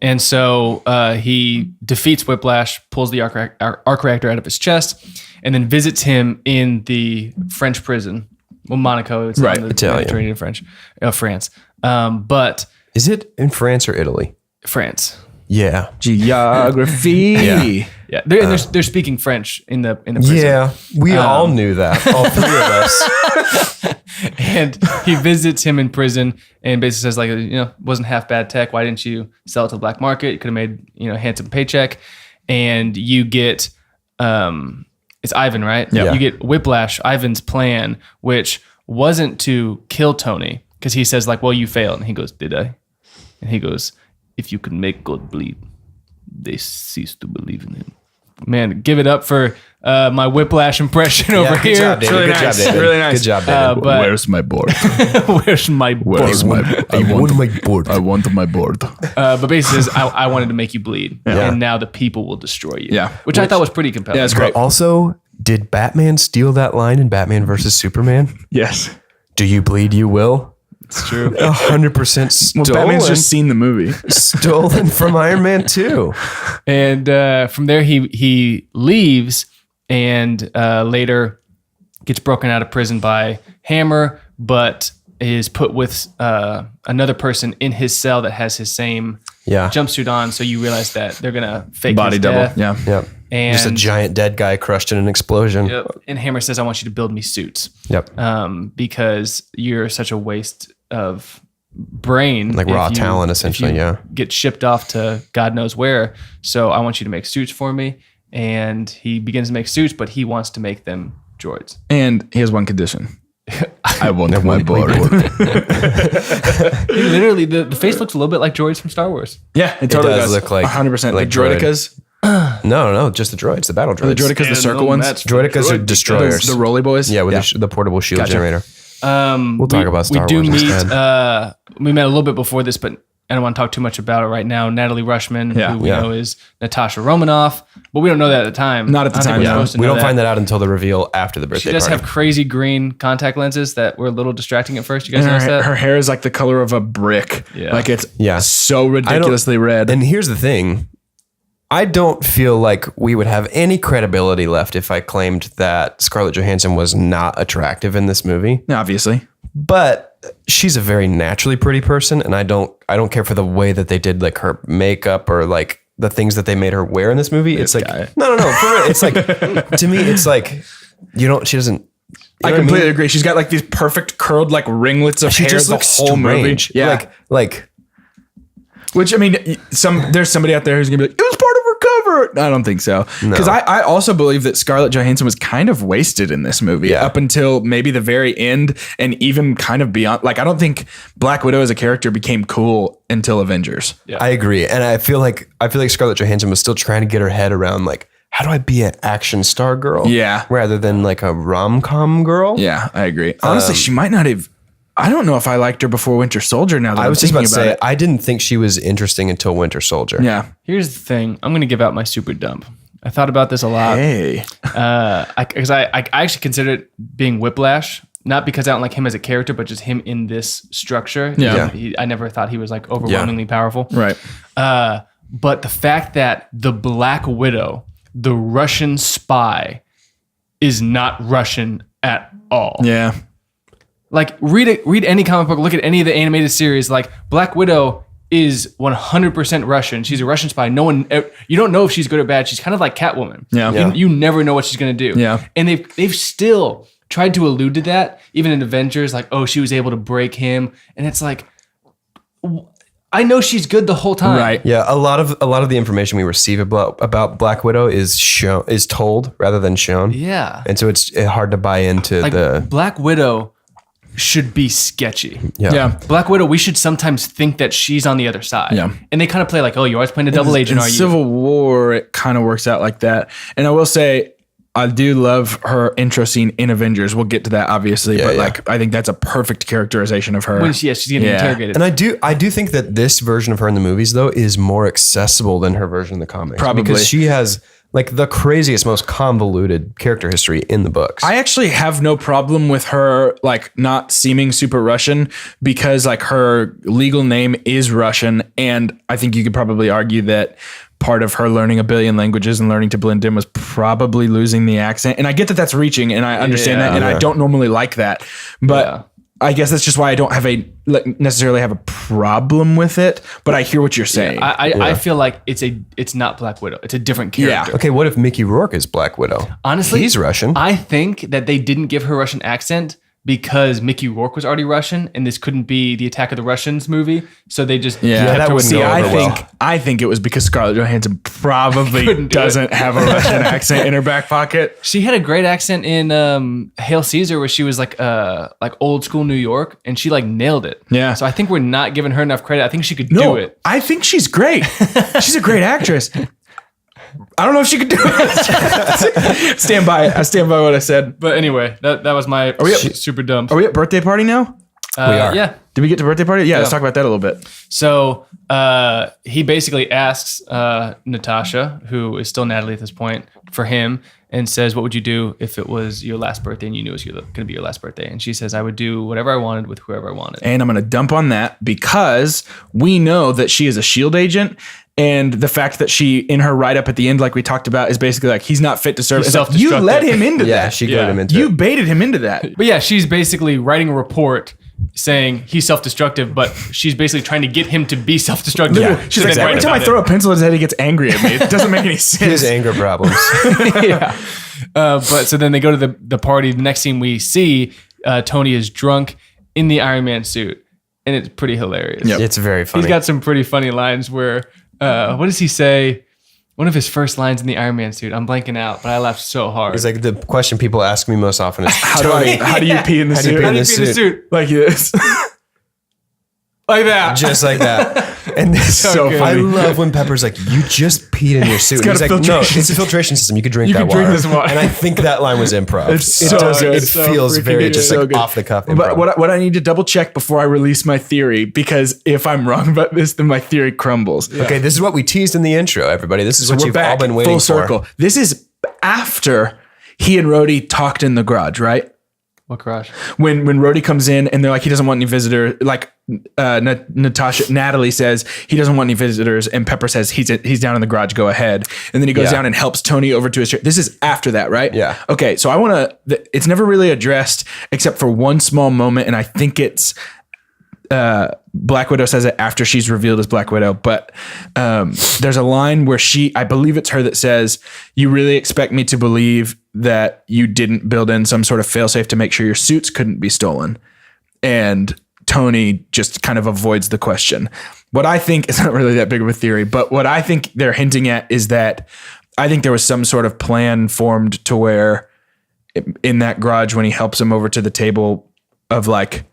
And so he defeats Whiplash, pulls the arc reactor out of his chest, and then visits him in the French prison. Well, Monaco, it's Right, on the Italian. Mediterranean France. But Is it in France or Italy? France. Yeah. Geography. Yeah, they're speaking French in the prison. Yeah. We all knew that. All three of us. And he visits him in prison and basically says, like, wasn't half bad tech. Why didn't you sell it to the black market? You could have made, a handsome paycheck. And you get, it's Ivan, right? Yeah. You get Whiplash, Ivan's plan, which wasn't to kill Tony, because he says, like, well, you failed. And he goes, did I? And he goes, if you can make God bleed, they cease to believe in him. Man, give it up for my Whiplash impression over good here. job, David. Really Good nice. job, David. Really nice. Good job, David. But Where's my board? where's my board? Where's my I want my board. I want my board. But basically says, I wanted to make you bleed, Yeah. and now the people will destroy you. Yeah. Which I thought was pretty compelling. Yeah, it's great. Also, did Batman steal that line in Batman versus Superman? Yes. Do you bleed, you will? It's true. 100% stolen. Well, Batman's just seen the movie. stolen from Iron Man 2. And from there, he leaves and later gets broken out of prison by Hammer, but is put with another person in his cell that has his same Yeah. jumpsuit on. So you realize that they're going to fake Body his double. death. Yeah. Yep. And, Just a giant dead guy crushed in an explosion. Yep. And Hammer says, I want you to build me suits. Yep. Because you're such a waste of brain. Like if raw you- talent, if essentially, you yeah. Get shipped off to God knows where. So I want you to make suits for me. And he begins to make suits, but he wants to make them droids. And he has one condition. I want my board. Literally, the face looks a little bit like droids from Star Wars. Yeah, it totally does look like- 100%. like the droidicas. No, just the droids, the battle droids. The droidicas, the circle ones. Droidicas are destroyers. The roly boys. Yeah, with the portable shield Gotcha. generator. We'll talk about Star We do Wars meet. instead. We met a little bit before this, but I don't want to talk too much about it right now. Natalie Rushman, Yeah. who we Yeah. know is Natasha Romanoff, but we don't know that at the time. Not at the I don't think time, we're no. supposed to We know don't find that out until the reveal after the birthday She does party. have crazy green contact lenses that were a little distracting at first. You guys And notice that? her hair is like the color of a brick. Yeah. Like it's Yeah. so ridiculously red. And here's the thing. I don't feel like we would have any credibility left if I claimed that Scarlett Johansson was not attractive in this movie. Obviously. But she's a very naturally pretty person, and I don't care for the way that they did like her makeup or like the things that they made her wear in this movie. It's like guy. no. For real, it's like to me, it's like she doesn't. I completely agree. She's got like these perfect curled like ringlets of She hair just the looks whole strange. movie. Yeah. like Which I mean, there's somebody out there who's gonna be like, it was part of her cover. I don't think so. Because I also believe that Scarlett Johansson was kind of wasted in this movie Yeah. up until maybe the very end and even kind of beyond. Like, I don't think Black Widow as a character became cool until Avengers. Yeah. I agree, and I feel like Scarlett Johansson was still trying to get her head around like, how do I be an action star girl? Yeah. rather than like a rom-com girl. Yeah, I agree. Honestly, she might not have. I don't know if I liked her before Winter Soldier. Now that I I'm was just thinking about to say, it. I didn't think she was interesting until Winter Soldier. Yeah. Here's the thing. I'm going to give out my super dump. I thought about this a lot. Hey. Because I actually consider it being Whiplash, not because I don't like him as a character, but just him in this structure. Yeah. I never thought he was like overwhelmingly powerful. Right. But the fact that the Black Widow, the Russian spy, is not Russian at all. Yeah. Like read any comic book, look at any of the animated series. Like Black Widow is 100% Russian. She's a Russian spy. You don't know if she's good or bad. She's kind of like Catwoman. Yeah. Yeah. You never know what she's gonna do. Yeah. And they've still tried to allude to that, even in Avengers. Like, oh, she was able to break him, and it's like, I know she's good the whole time. Right. Yeah, a lot of the information we receive about Black Widow is told rather than shown. Yeah. And so it's hard to buy into Like the Black Widow should be sketchy. Yeah. Black Widow, we should sometimes think that she's on the other side. Yeah. And they kind of play like, oh, you're always playing a double agent, in are you? Civil War, it kind of works out like that. And I will say, I do love her intro scene in Avengers. We'll get to that, obviously, but yeah. like I think that's a perfect characterization of her. When she's getting Yeah. interrogated. And I do think that this version of her in the movies though is more accessible than her version in the comics. Probably. because she has like the craziest, most convoluted character history in the books. I actually have no problem with her like not seeming super Russian because like her legal name is Russian. And I think you could probably argue that part of her learning a billion languages and learning to blend in was probably losing the accent. And I get that that's reaching and I understand that. And I don't normally like that, but I guess that's just why I don't have necessarily have a problem with it, but I hear what you're saying. I feel like it's not Black Widow. It's a different character. Okay, what if Mickey Rourke is Black Widow? Honestly, he's Russian. I think that they didn't give her Russian accent because Mickey Rourke was already Russian, and this couldn't be the Attack of the Russians movie. So they just that wouldn't go over well. I think it was because Scarlett Johansson probably doesn't have a Russian accent in her back pocket. She had a great accent in Hail Caesar, where she was like old school New York, and she like nailed it. Yeah. So I think we're not giving her enough credit. I think she could do it. I think she's great. She's a great actress. I don't know if she could do it. I stand by what I said. But anyway, that was my super dumb. Are we at birthday party now? We are. Yeah. Did we get to birthday party? Yeah, let's talk about that a little bit. So he basically asks Natasha, who is still Natalie at this point, for him, and says, what would you do if it was your last birthday and you knew it was going to be your last birthday? And she says, I would do whatever I wanted with whoever I wanted. And I'm going to dump on that because we know that she is a SHIELD agent. And the fact that she, in her write-up at the end, like we talked about, is basically like, he's not fit to serve. He's like, you let him into that. Yeah, she got him into it. You baited him into that. But yeah, she's basically writing a report saying he's self-destructive, but she's basically trying to get him to be self-destructive. Yeah, she's like, every time I throw a pencil at his head, he gets angry at me. It doesn't make any sense. He has anger problems. Yeah. But so then they go to the party. The next scene we see, Tony is drunk in the Iron Man suit. And it's pretty hilarious. Yep. It's very funny. He's got some pretty funny lines where, what does he say? One of his first lines in the Iron Man suit. I'm blanking out, but I laughed so hard. It's like the question people ask me most often is, how do you pee in the suit? How do you pee in the suit? Like this. Like that. Just like that. And this so funny. I love when Pepper's like, you just peed in your suit. got And he's a like, no, filtration it's a filtration system. You could drink You that can water. drink this water. And I think that line was improv. It's so good. It So feels freaking very good. just So like good. off the cuff improv. But what I need to double check before I release my theory, because if I'm wrong about this, then my theory crumbles. Okay, this is what we teased in the intro, everybody. This is what We're you've back, all been waiting full circle. for. This is after he and Rhodey talked in the garage, right? What crush? When Rhodey comes in and they're like, he doesn't want any visitor. Like Natalie says he doesn't want any visitors, and Pepper says he's down in the garage. Go ahead. And then he goes down and helps Tony over to his chair. This is after that, right? Yeah. Okay, so I want to. It's never really addressed except for one small moment, and I think it's Black Widow says it after she's revealed as Black Widow, but there's a line where I believe it's her that says, you really expect me to believe that you didn't build in some sort of failsafe to make sure your suits couldn't be stolen. And Tony just kind of avoids the question. What I think is not really that big of a theory, but what I think they're hinting at is that I think there was some sort of plan formed to where in that garage when he helps him over to the table of like,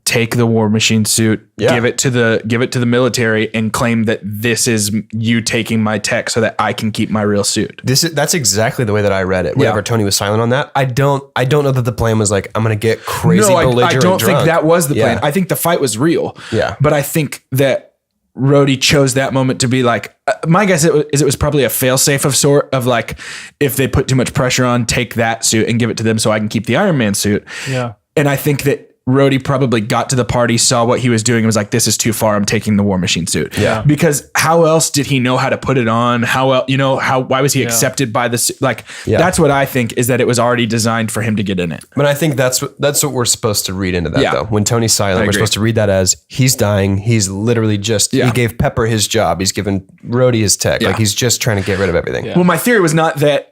take the War Machine suit, give it to the military, and claim that this is you taking my tech so that I can keep my real suit. That's exactly the way that I read it. Whenever Tony was silent on that, I don't know that the plan was like, I'm gonna get crazy belligerent. I don't drunk. think that was the plan. Yeah. I think the fight was real. Yeah, but I think that Rhodey chose that moment to be like, my guess is it was probably a failsafe of sort of like, if they put too much pressure on, take that suit and give it to them so I can keep the Iron Man suit. Yeah, and I think that Rhodey probably got to the party, saw what he was doing, and was like, this is too far. I'm taking the War Machine suit. Yeah. Because how else did he know how to put it on? Why was he accepted by the, that's what I think is that it was already designed for him to get in it. But I think that's what we're supposed to read into that though. When Tony's silent, we're agree. supposed to read that as he's dying. He's literally just, he gave Pepper his job. He's given Rhodey his tech. Like he's just trying to get rid of everything. Well, my theory was not that,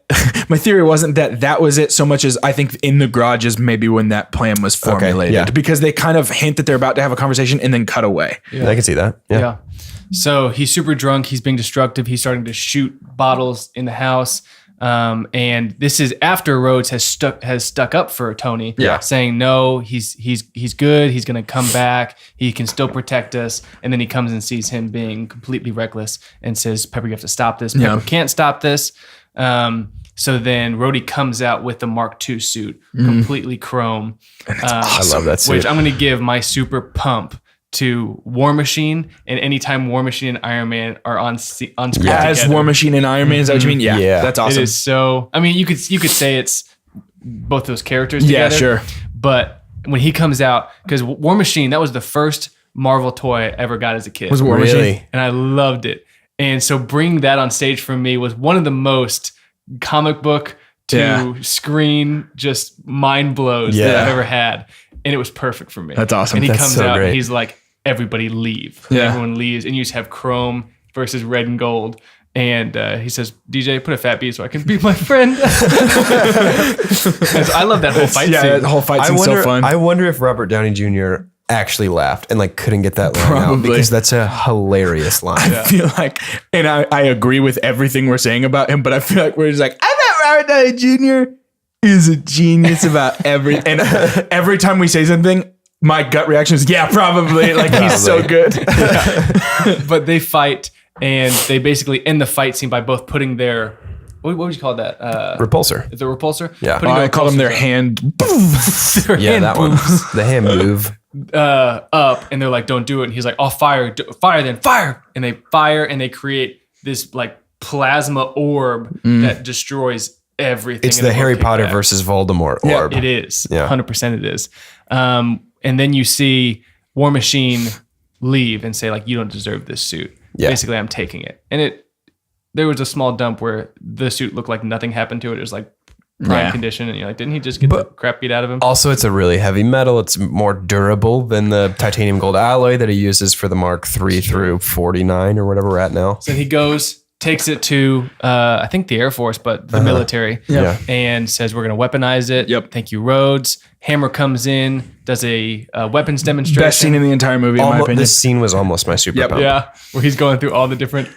my theory wasn't that was it so much as I think in the garage is maybe when that plan was formulated because they kind of hint that they're about to have a conversation and then cut away. Yeah. I can see that. Yeah. So he's super drunk. He's being destructive. He's starting to shoot bottles in the house. And this is after Rhodes has stuck up for Tony, saying no, he's good. He's going to come back. He can still protect us. And then he comes and sees him being completely reckless and says, Pepper, you have to stop this. Pepper can't stop this. So then Rhodey comes out with the Mark II suit, completely chrome. I love that suit. Which I'm going to give my super pump to War Machine, and anytime War Machine and Iron Man are on screen As together. War Machine and Iron Man, is that what you mean? Yeah. That's awesome. It is so. I mean, you could say it's both those characters Yeah, together. sure. But when he comes out, because War Machine, that was the first Marvel toy I ever got as a kid. Was War Machine? And I loved it. And so bringing that on stage for me was one of the most comic book to screen just mind blows that I've ever had. And it was perfect for me. That's awesome. And he That's comes so out great. and he's like, everybody leave. Yeah. Everyone leaves. And you just have Chrome versus red and gold. And he says, DJ, put a fat B so I can be my friend. And so I love that whole fight scene. that whole fight scene's so fun. I wonder if Robert Downey Jr. actually laughed and like couldn't get that line out, Probably. because that's a hilarious line. I feel like, and I agree with everything we're saying about him, but I feel like we're just like, I bet Robert Downey Jr. is a genius about everything. And every time we say something, my gut reaction is, yeah, probably. Like, he's so good. But they fight, and they basically end the fight scene by both putting their, what would you call that? Repulsor. The repulsor? Yeah. Putting I call them their hand. their Yeah, hand that one. The hand move. up, and they're like, don't do it. And he's like, I'll fire, fire then, fire. And they fire, and they create this like plasma orb that destroys everything. It's and the they Harry kick Potter back. versus Voldemort orb. It is. Yeah. 100% it is. And then you see War Machine leave and say, like, you don't deserve this suit. Yeah. Basically, I'm taking it. And there was a small dump where the suit looked like nothing happened to it. It was like prime condition. And you're like, didn't he just get the crap beat out of him? Also, it's a really heavy metal. It's more durable than the titanium gold alloy that he uses for the Mark 3 through 49 or whatever we're at now. So he goes, takes it to, I think the Air Force, but the military, Yeah. and says, we're going to weaponize it. Yep. Thank you, Rhodes. Hammer comes in, does a weapons demonstration. Best scene in the entire movie, in my opinion. This scene was almost my super pump. Yeah, where he's going through all the different,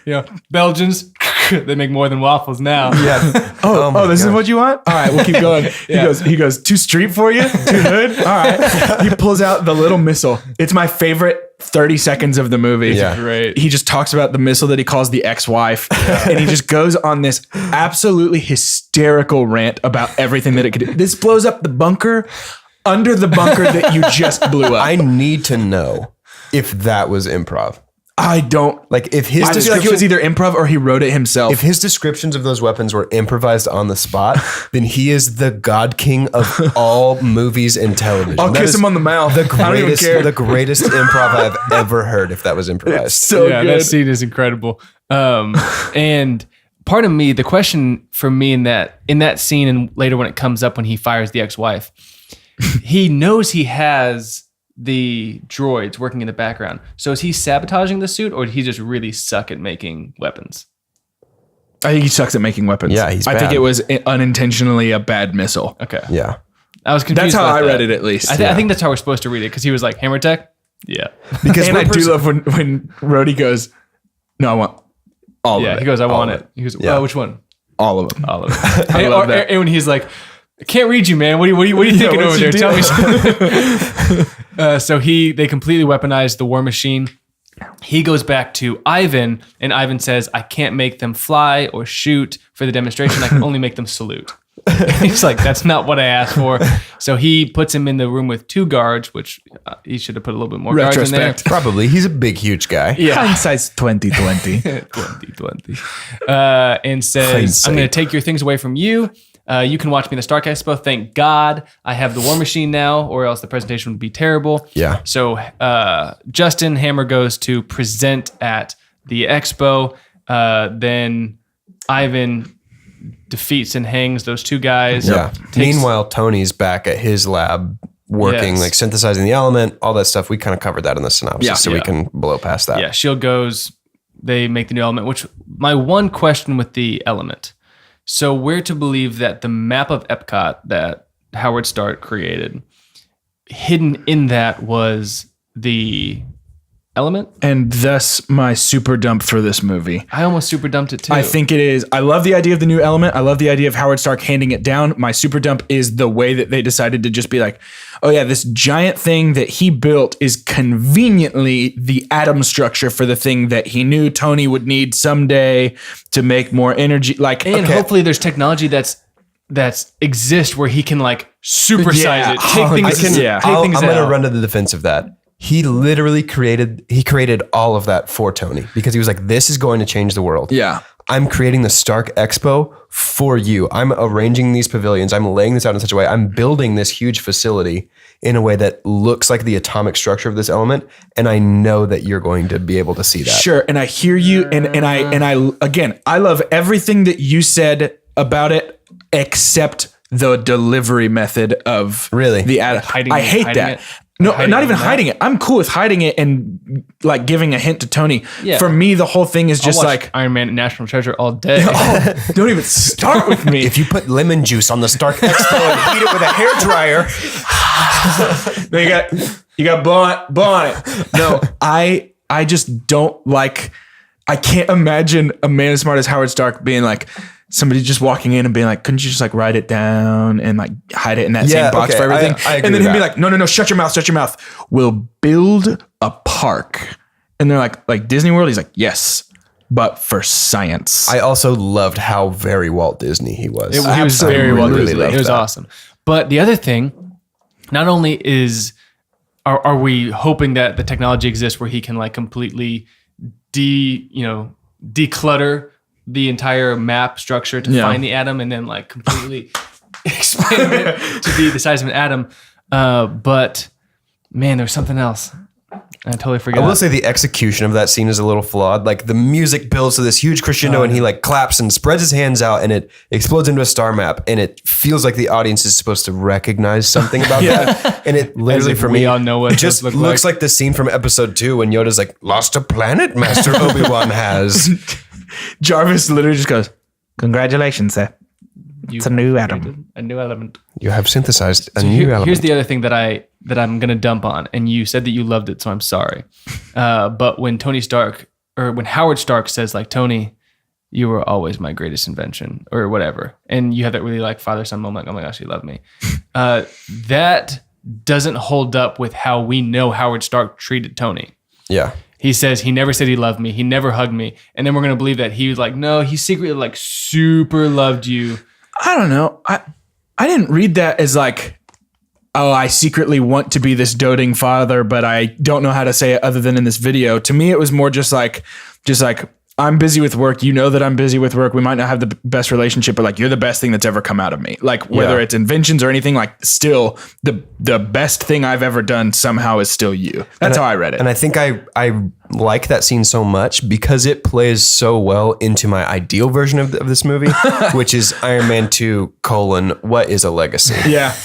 Belgians, they make more than waffles now. Yeah. Oh, this is what you want? All right, we'll keep going. He goes, too street for you? Too hood? All right. He pulls out the little missile. It's my favorite 30 seconds of the movie. Yeah. Great. He just talks about the missile that he calls the ex-wife. And he just goes on this absolutely hysterical rant about everything that it could do. This blows up the bunker under the bunker that you just blew up. I need to know if that was improv. I don't. Like if his I feel like it was either improv or he wrote it himself. if his descriptions of those weapons were improvised on the spot, then he is the god king of all movies and television. I'll That kiss is him on the mouth. The I don't even greatest, care. the greatest improv I've ever heard. If that was improvised, so Yeah, good. that scene is incredible. And part of me, the question for me in that scene, and later when it comes up when he fires the ex-wife, he knows he has the droids working in the background. So is he sabotaging the suit, or did he just really suck at making weapons? I think he sucks at making weapons. Yeah, he's I think bad. it was unintentionally a bad missile. Okay. yeah. I was confused. That's how about I that. read it, at least. I think that's how we're supposed to read it, because he was like, Hammer Tech? Yeah. Because And we're I do love when Rhodey goes, no, I want all of Yeah, it. he goes, I want of it. He goes, Yeah. which one? All of them. All of it. I love that. And when he's like, I can't read you, man. What are you thinking what's over your there? Tell deal? me something. So they completely weaponized the War Machine. He goes back to Ivan, and Ivan says, I can't make them fly or shoot for the demonstration. I can only make them salute. He's like, that's not what I asked for. So he puts him in the room with 2 guards, which he should have put a little bit more guards in there. Retrospect. probably he's a big, huge guy. Yeah. Hindsight's 2020. 2020. And says, Hindsight. I'm going to take your things away from you. You can watch me in the Stark Expo. Thank God I have the War Machine now, or else the presentation would be terrible. Yeah. So Justin Hammer goes to present at the expo. Then Ivan defeats and hangs those 2 guys. Yeah. Takes- Meanwhile, Tony's back at his lab working, Yes. like synthesizing the element, all that stuff. We kind of covered that in the synopsis, Yeah. so we can blow past that. Yeah, Shield goes, they make the new element, which my one question with the element. So we're to believe that the map of Epcot that Howard Stark created, hidden in that was the element? And thus my super dump for this movie. I almost super dumped it too. I think it is. I love the idea of the new element. I love the idea of Howard Stark handing it down. My super dump is the way that they decided to just be like, oh yeah, this giant thing that he built is conveniently the atom structure for the thing that he knew Tony would need someday to make more energy. Like, and okay, hopefully there's technology that's exists where he can like supersize Yeah. it, take things. yeah. Take things I'm going to out. run to the defense of that. He literally created all of that for Tony because he was like, this is going to change the world. Yeah. I'm creating the Stark Expo for you. I'm arranging these pavilions. I'm laying this out in such a way. I'm building this huge facility in a way that looks like the atomic structure of this element. And I know that you're going to be able to see that. Sure. And I hear you. And I, again, I love everything that you said about it, except the delivery method of Really? the ad. I hate that. No, not even hiding it. I'm cool with hiding it and like giving a hint to Tony. Yeah. For me, the whole thing is just I'll watch like Iron Man and National Treasure all day. don't even start with me. If you put lemon juice on the Stark Expo and heat it with a hairdryer, you got blow on it. No, I just don't like. I can't imagine a man as smart as Howard Stark being like somebody just walking in and being like, couldn't you just like write it down and like hide it in that same box for everything? I agree and then with he'd be that. like, no, shut your mouth. We'll build a park. And they're like Disney World. He's like, yes, but for science. I also loved how very Walt Disney he was. He was very well Really done. loved It was that. awesome. But the other thing, not only are we hoping that the technology exists where he can like completely declutter the entire map structure to find the atom and then like completely expand it to be the size of an atom. But man, there's something else. I totally forgot. I will say the execution of that scene is a little flawed. Like the music builds to this huge crescendo and he like claps and spreads his hands out and it explodes into a star map and it feels like the audience is supposed to recognize something about that. And it literally if for we me all know what it just those look looks like the scene from episode 2 when Yoda's like, lost a planet, Master Obi-Wan has. Jarvis literally just goes, congratulations, sir. It's a new atom. A new element. You have synthesized a new element. Here's the other thing that I'm gonna dump on, and you said that you loved it, so I'm sorry. But when when Howard Stark says like, Tony, you were always my greatest invention, or whatever, and you have that really like father-son moment, like, oh my gosh, you love me. That doesn't hold up with how we know Howard Stark treated Tony. Yeah. He says he never said he loved me, he never hugged me, and then we're gonna believe that he was like, no, he secretly like super loved you. I don't know. I didn't read that as like, oh, I secretly want to be this doting father, but I don't know how to say it other than in this video. To me, it was more just like, I'm busy with work. You know that I'm busy with work. We might not have the best relationship, but like you're the best thing that's ever come out of me. Like whether it's inventions or anything, like still the best thing I've ever done somehow is still you. That's how I read it. And I think I like that scene so much because it plays so well into my ideal version of this movie, which is Iron Man 2, what is a legacy? Yeah.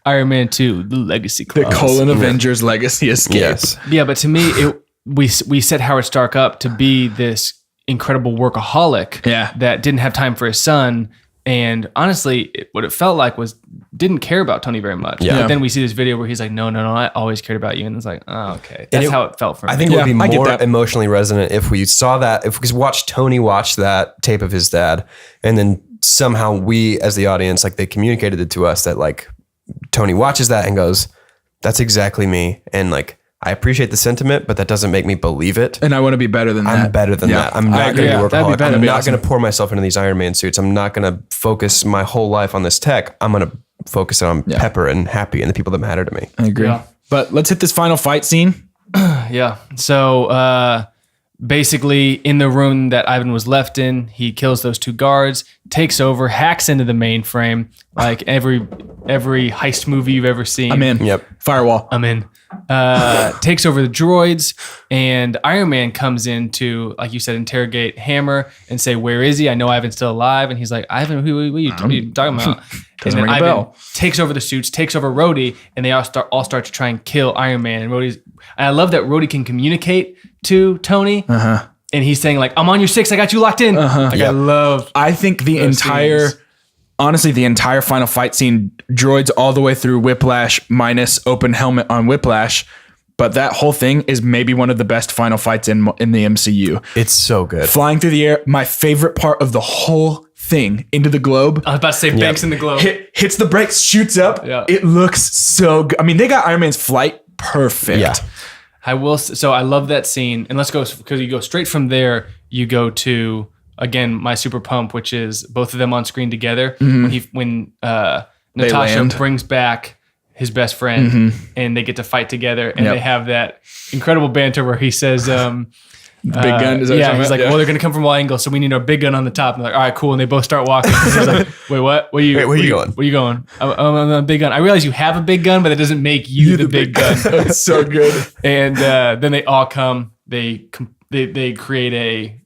Iron Man 2, the legacy The clause. Avengers legacy escape. Yes. Yeah, but to me, we set Howard Stark up to be this incredible workaholic that didn't have time for his son. And honestly, what it felt like was didn't care about Tony very much. Yeah. But then we see this video where he's like, no, I always cared about you. And it's like, oh, okay. That's how it felt for me. I think it would be I get more that. emotionally resonant if we saw that, if we could watch Tony watch that tape of his dad, and then somehow we, as the audience, like they communicated it to us that like Tony watches that and goes, that's exactly me. And like, I appreciate the sentiment, but that doesn't make me believe it. And I want to be better than that. I'm better than that. I'm not going to be That'd be workaholic. better. I'm That'd be not going to pour myself into these Iron Man suits. I'm not going to focus my whole life on this tech. I'm going to focus on Pepper and Happy and the people that matter to me. I agree. Yeah. But let's hit this final fight scene. Yeah. So basically, in the room that Ivan was left in, he kills those two guards, takes over, hacks into the mainframe, like every heist movie you've ever seen. I'm in. Yep. Firewall. I'm in. Takes over the droids, and Iron Man comes in to, like you said, interrogate Hammer and say, "Where is he? I know Ivan's still alive." And he's like, "Ivan, what are you talking about?" And then ring a Ivan bell. takes over the suits, takes over Rhodey, and they all start to try and kill Iron Man. And I love that Rhodey can communicate to Tony. Uh-huh. And he's saying like, I'm on your 6. I got you locked in. Like, I love I think the entire, scenes. honestly, the entire final fight scene, droids all the way through Whiplash minus open helmet on Whiplash. But that whole thing is maybe one of the best final fights in the MCU. It's so good. Flying through the air, my favorite part of the whole thing into the globe. I was about to say Banks in the globe. Hits the brakes, shoots up. Yeah. It looks so good. I mean, they got Iron Man's flight perfect. Yeah. I will. So I love that scene. And let's go, because you go straight from there, you go to, again, my super pump, which is both of them on screen together. When Natasha land. brings back his best friend, and they get to fight together, and they have that incredible banter where he says, Big gun. Is that yeah, he's like, well, they're going to come from all angles, so we need our big gun on the top. And they're like, all right, cool. And they both start walking. And he's like, wait, what? Where you going? Where you going? I'm a big gun. I realize you have a big gun, but that doesn't make you the big gun. That's so good. And then they all come. They create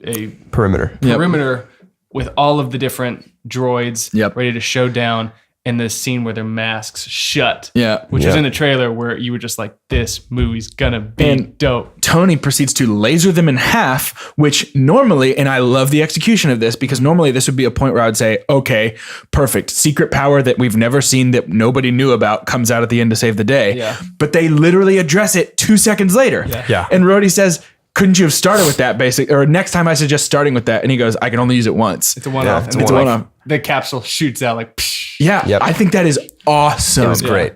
a perimeter with all of the different droids ready to show down. And the scene where their masks shut, which was in the trailer, where you were just like, this movie's gonna be dope. Tony proceeds to laser them in half, which normally, and I love the execution of this, because normally this would be a point where I would say, okay, perfect. Secret power that we've never seen, that nobody knew about, comes out at the end to save the day. Yeah. But they literally address it 2 seconds later. Yeah. And Rhodey says, couldn't you have started with that or next time I suggest starting with that? And he goes, I can only use it once. It's a one-off. It's and a then one-off. the capsule shoots out like, psh. Yeah. Yep. I think that is awesome. It was great.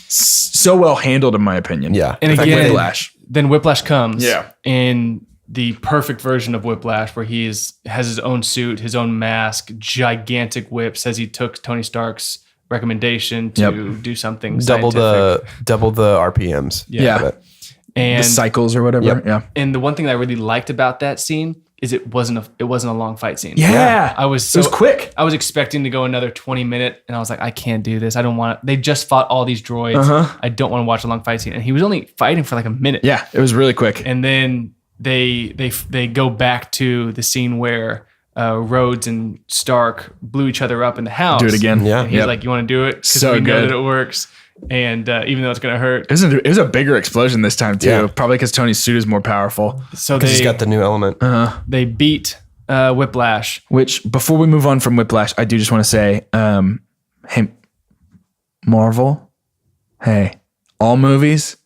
So well handled, in my opinion. Yeah. And like again, Whiplash. Then Whiplash comes. Yeah. In the perfect version of Whiplash, where he has his own suit, his own mask, gigantic whip, says he took Tony Stark's recommendation to do something double the RPMs. Yeah. And the cycles or whatever. Yep. Yeah. And the one thing that I really liked about that scene is it wasn't a long fight scene. Yeah. It was quick. I was expecting to go another 20-minute, and I was like, I can't do this. I don't want. They just fought all these droids. I don't want to watch a long fight scene. And he was only fighting for like a minute. Yeah, it was really quick. And then they go back to the scene where Rhodes and Stark blew each other up in the house. Do it again. Yeah. And he's like, you want to do it? Because So we know good. that it works. And even though it's going to hurt. It was a bigger explosion this time, too. Yeah. Probably because Tony's suit is more powerful. So Because he's got the new element. they beat Whiplash. Which, before we move on from Whiplash, I do just want to say, hey, Marvel, hey, all movies,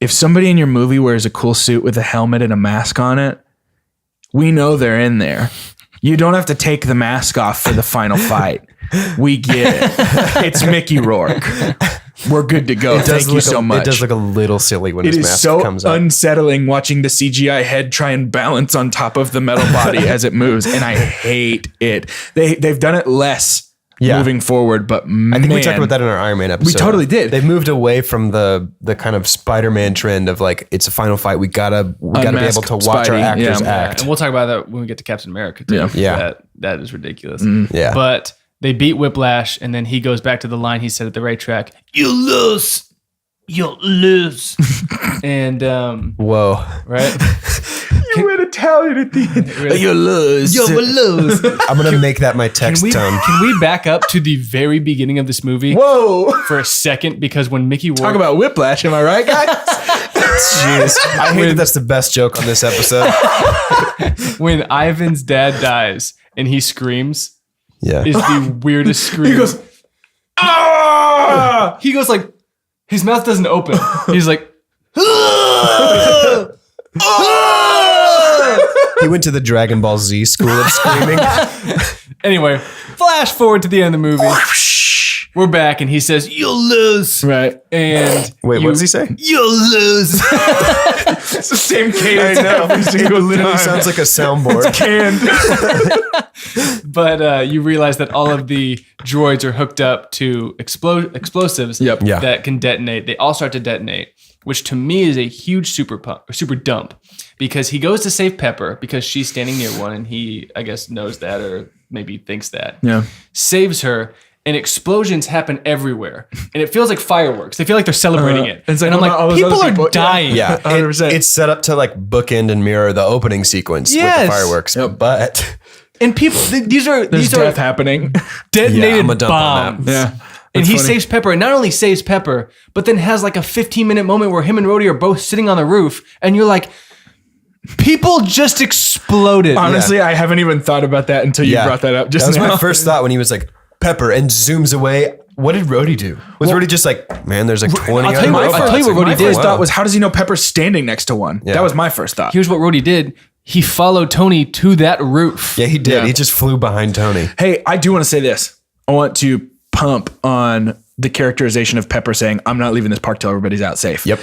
if somebody in your movie wears a cool suit with a helmet and a mask on it, we know they're in there. You don't have to take the mask off for the final fight. We get it. It's Mickey Rourke. We're good to go. Thank you so much. It does look a little silly when his It is mask so comes up. unsettling watching the CGI head try and balance on top of the metal body as it moves, and I hate it. They've done it less moving forward, but I think we talked about that in our Iron Man episode. We totally did. They've moved away from the kind of Spider-Man trend of like, it's a final fight. We gotta be able to watch our Spidey, actors yeah. act. And we'll talk about that when we get to Captain America too. Yeah. That is ridiculous. Yeah. But they beat Whiplash, and then he goes back to the line he said at the racetrack, "You lose. You lose." And Whoa. right? You went Italian at the end. Really? You lose. You will lose. I'm gonna make that my text tone. Can we back up to the very beginning of this movie Whoa. for a second? Because when Mickey Rourke Talk about Whiplash, am I right, guys? Jeez. I hate that that's the best joke on this episode. when Ivan's dad dies and he screams, Yeah. is the weirdest scream. He goes, ah! He goes like, his mouth doesn't open. He's like, He went to the Dragon Ball Z school of screaming. anyway, flash forward to the end of the movie. We're back, and he says, "You'll lose." Right. And Wait, what does he say? You'll lose. It's the same cadence. I know. Every single It literally time. sounds like a soundboard. But you realize that all of the droids are hooked up to explosives Yep. Yeah. that can detonate. They all start to detonate, which to me is a huge super dump, because he goes to save Pepper because she's standing near one, and he, I guess, knows that, or maybe thinks that. Yeah. Saves her. And explosions happen everywhere, and it feels like fireworks. They feel like they're celebrating it. It's like, and I'm what about all like, those people other are people? dying. Yeah, 100%. it's set up to like bookend and mirror the opening sequence with Yes. the fireworks. Yep. But And people, these are There's these are death happening. Yeah, detonated I'm a dump on bombs. that. Yeah. And That's he funny. saves Pepper, and not only saves Pepper, but then has like a 15-minute moment where him and Rhodey are both sitting on the roof, and you're like, people just exploded. Honestly, I haven't even thought about that until you brought that up just That was now. my first thought when he was like, Pepper, and zooms away. What did Rhodey do? Was Rhodey just like, man, there's like 20 I'll tell you other what- robots. I'll tell you what Like, Rhodey My did. first wow. thought was, how does he know Pepper's standing next to one? Yeah. That was my first thought. Here's what Rhodey did. He followed Tony to that roof. Yeah, he did. Yeah. He just flew behind Tony. Hey, I do want to say this. I want to pump on the characterization of Pepper saying, I'm not leaving this park till everybody's out safe. Yep.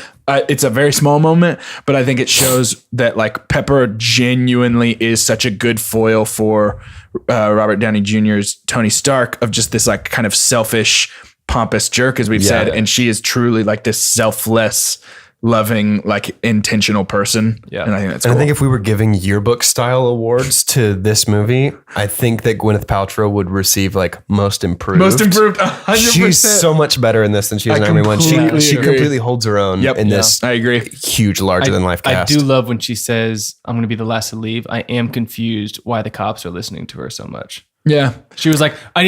It's a very small moment, but I think it shows that like Pepper genuinely is such a good foil for Robert Downey Jr.'s Tony Stark, of just this like kind of selfish, pompous jerk, as we've said, and she is truly like this selfless, loving, like intentional person. Yeah. And I think that's And cool. I think if we were giving yearbook style awards to this movie, I think that Gwyneth Paltrow would receive like most improved. Most improved, 100%. She's so much better in this than she is in Iron Man 1. She agree. completely holds her own in this I agree. huge, larger than life I cast. do love when she says, I'm going to be the last to leave. I am confused why the cops are listening to her so much. Yeah. She was like, I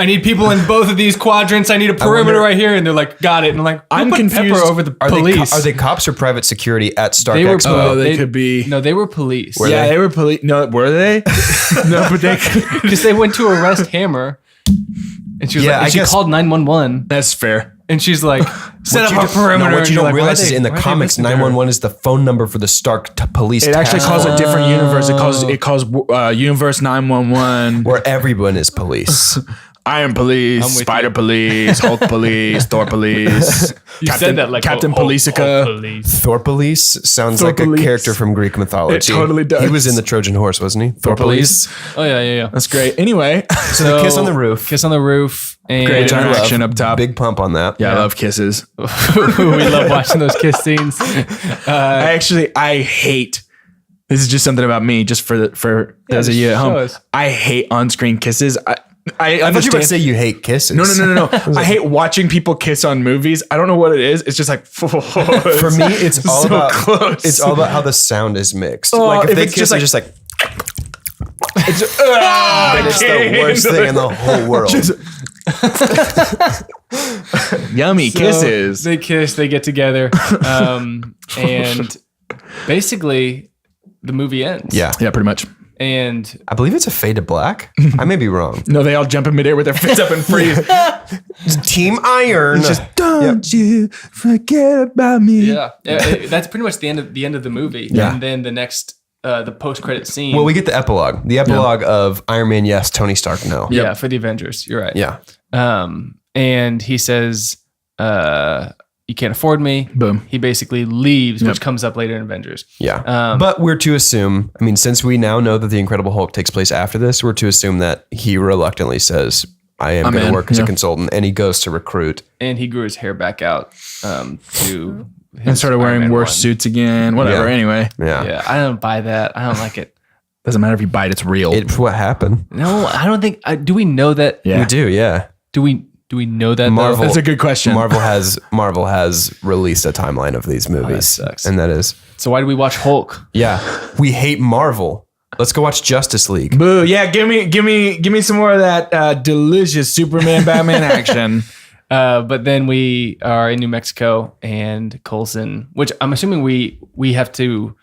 need people in both of these quadrants. I need a perimeter right here. And they're like, got it. And I'm like, I'm put confused. Pepper over the Are police. are they cops or private security at Stark They were Expo? they could be. No, they were police. Were They were police. No, were they? No, but they. Because they went to arrest Hammer. And she was Yeah, like, and she I guess- called 911. That's fair. And she's like, set up a perimeter. No, what And you you're don't like, realize why are is they- in the why are they comics, listening to her? 911 is the phone number for the Stark police It actually task calls a force, different universe. It calls Universe 911. where everyone is police. Iron Police, with Spider you. Police, Hulk Police, Thor Police. You said that like Captain oh, Policica. police. Thor Police sounds like Police. a character from Greek mythology. It totally does. He was in the Trojan Horse, wasn't he? Thor Police. Oh, yeah. That's great. Anyway, So the kiss on the roof. Kiss on the roof. And Great Which I love. interaction up top. Big pump on that. yeah, I love kisses. we love watching those kiss scenes. I hate. This is just something about me, just for those of you at show home. us. I hate on-screen kisses. I I thought you were understand. going to say you hate kisses. No. I hate watching people kiss on movies. I don't know what it is. It's just like For me, it's all so about close. It's all about how the sound is mixed. Oh, like if if they it's kiss, just they're like- just like. It's just, ah, And it's I the can't worst handle thing in the whole world. Yummy So kisses. They kiss, they get together. And basically, the movie ends. Yeah, Yeah, pretty much. And I believe it's a fade to black. I may be wrong. No, they all jump in midair with their fists up and freeze. Team Iron. Don't you forget about me. yeah, that's pretty much the end of the movie. Yeah. And then the next, the post-credit scene. Well, we get the epilogue. The epilogue of Iron Man, yes, Tony Stark, no. yeah, for the Avengers. You're right. Yeah. And he says, you can't afford me. Boom. He basically leaves, which comes up later in Avengers. Yeah. But we're to assume, I mean, since we now know that the Incredible Hulk takes place after this, we're to assume that he reluctantly says, I am going to in. work as a Yeah. consultant, and he goes to recruit. And he grew his hair back out to And started wearing worse suits again. Whatever. Yeah. Anyway, Yeah. Yeah, I don't buy that. I don't like it. doesn't matter if you bite, it's real. It's what happened. No, I don't think. Do we know that? Yeah. We do, yeah. Do we know that? Marvel. That's a good question. Marvel has released a timeline of these movies. sucks. And that is, So why do we watch Hulk? yeah, we hate Marvel. Let's go watch Justice League. Boo! Yeah, give me some more of that delicious Superman Batman action. But then we are in New Mexico and Coulson, which I'm assuming we have to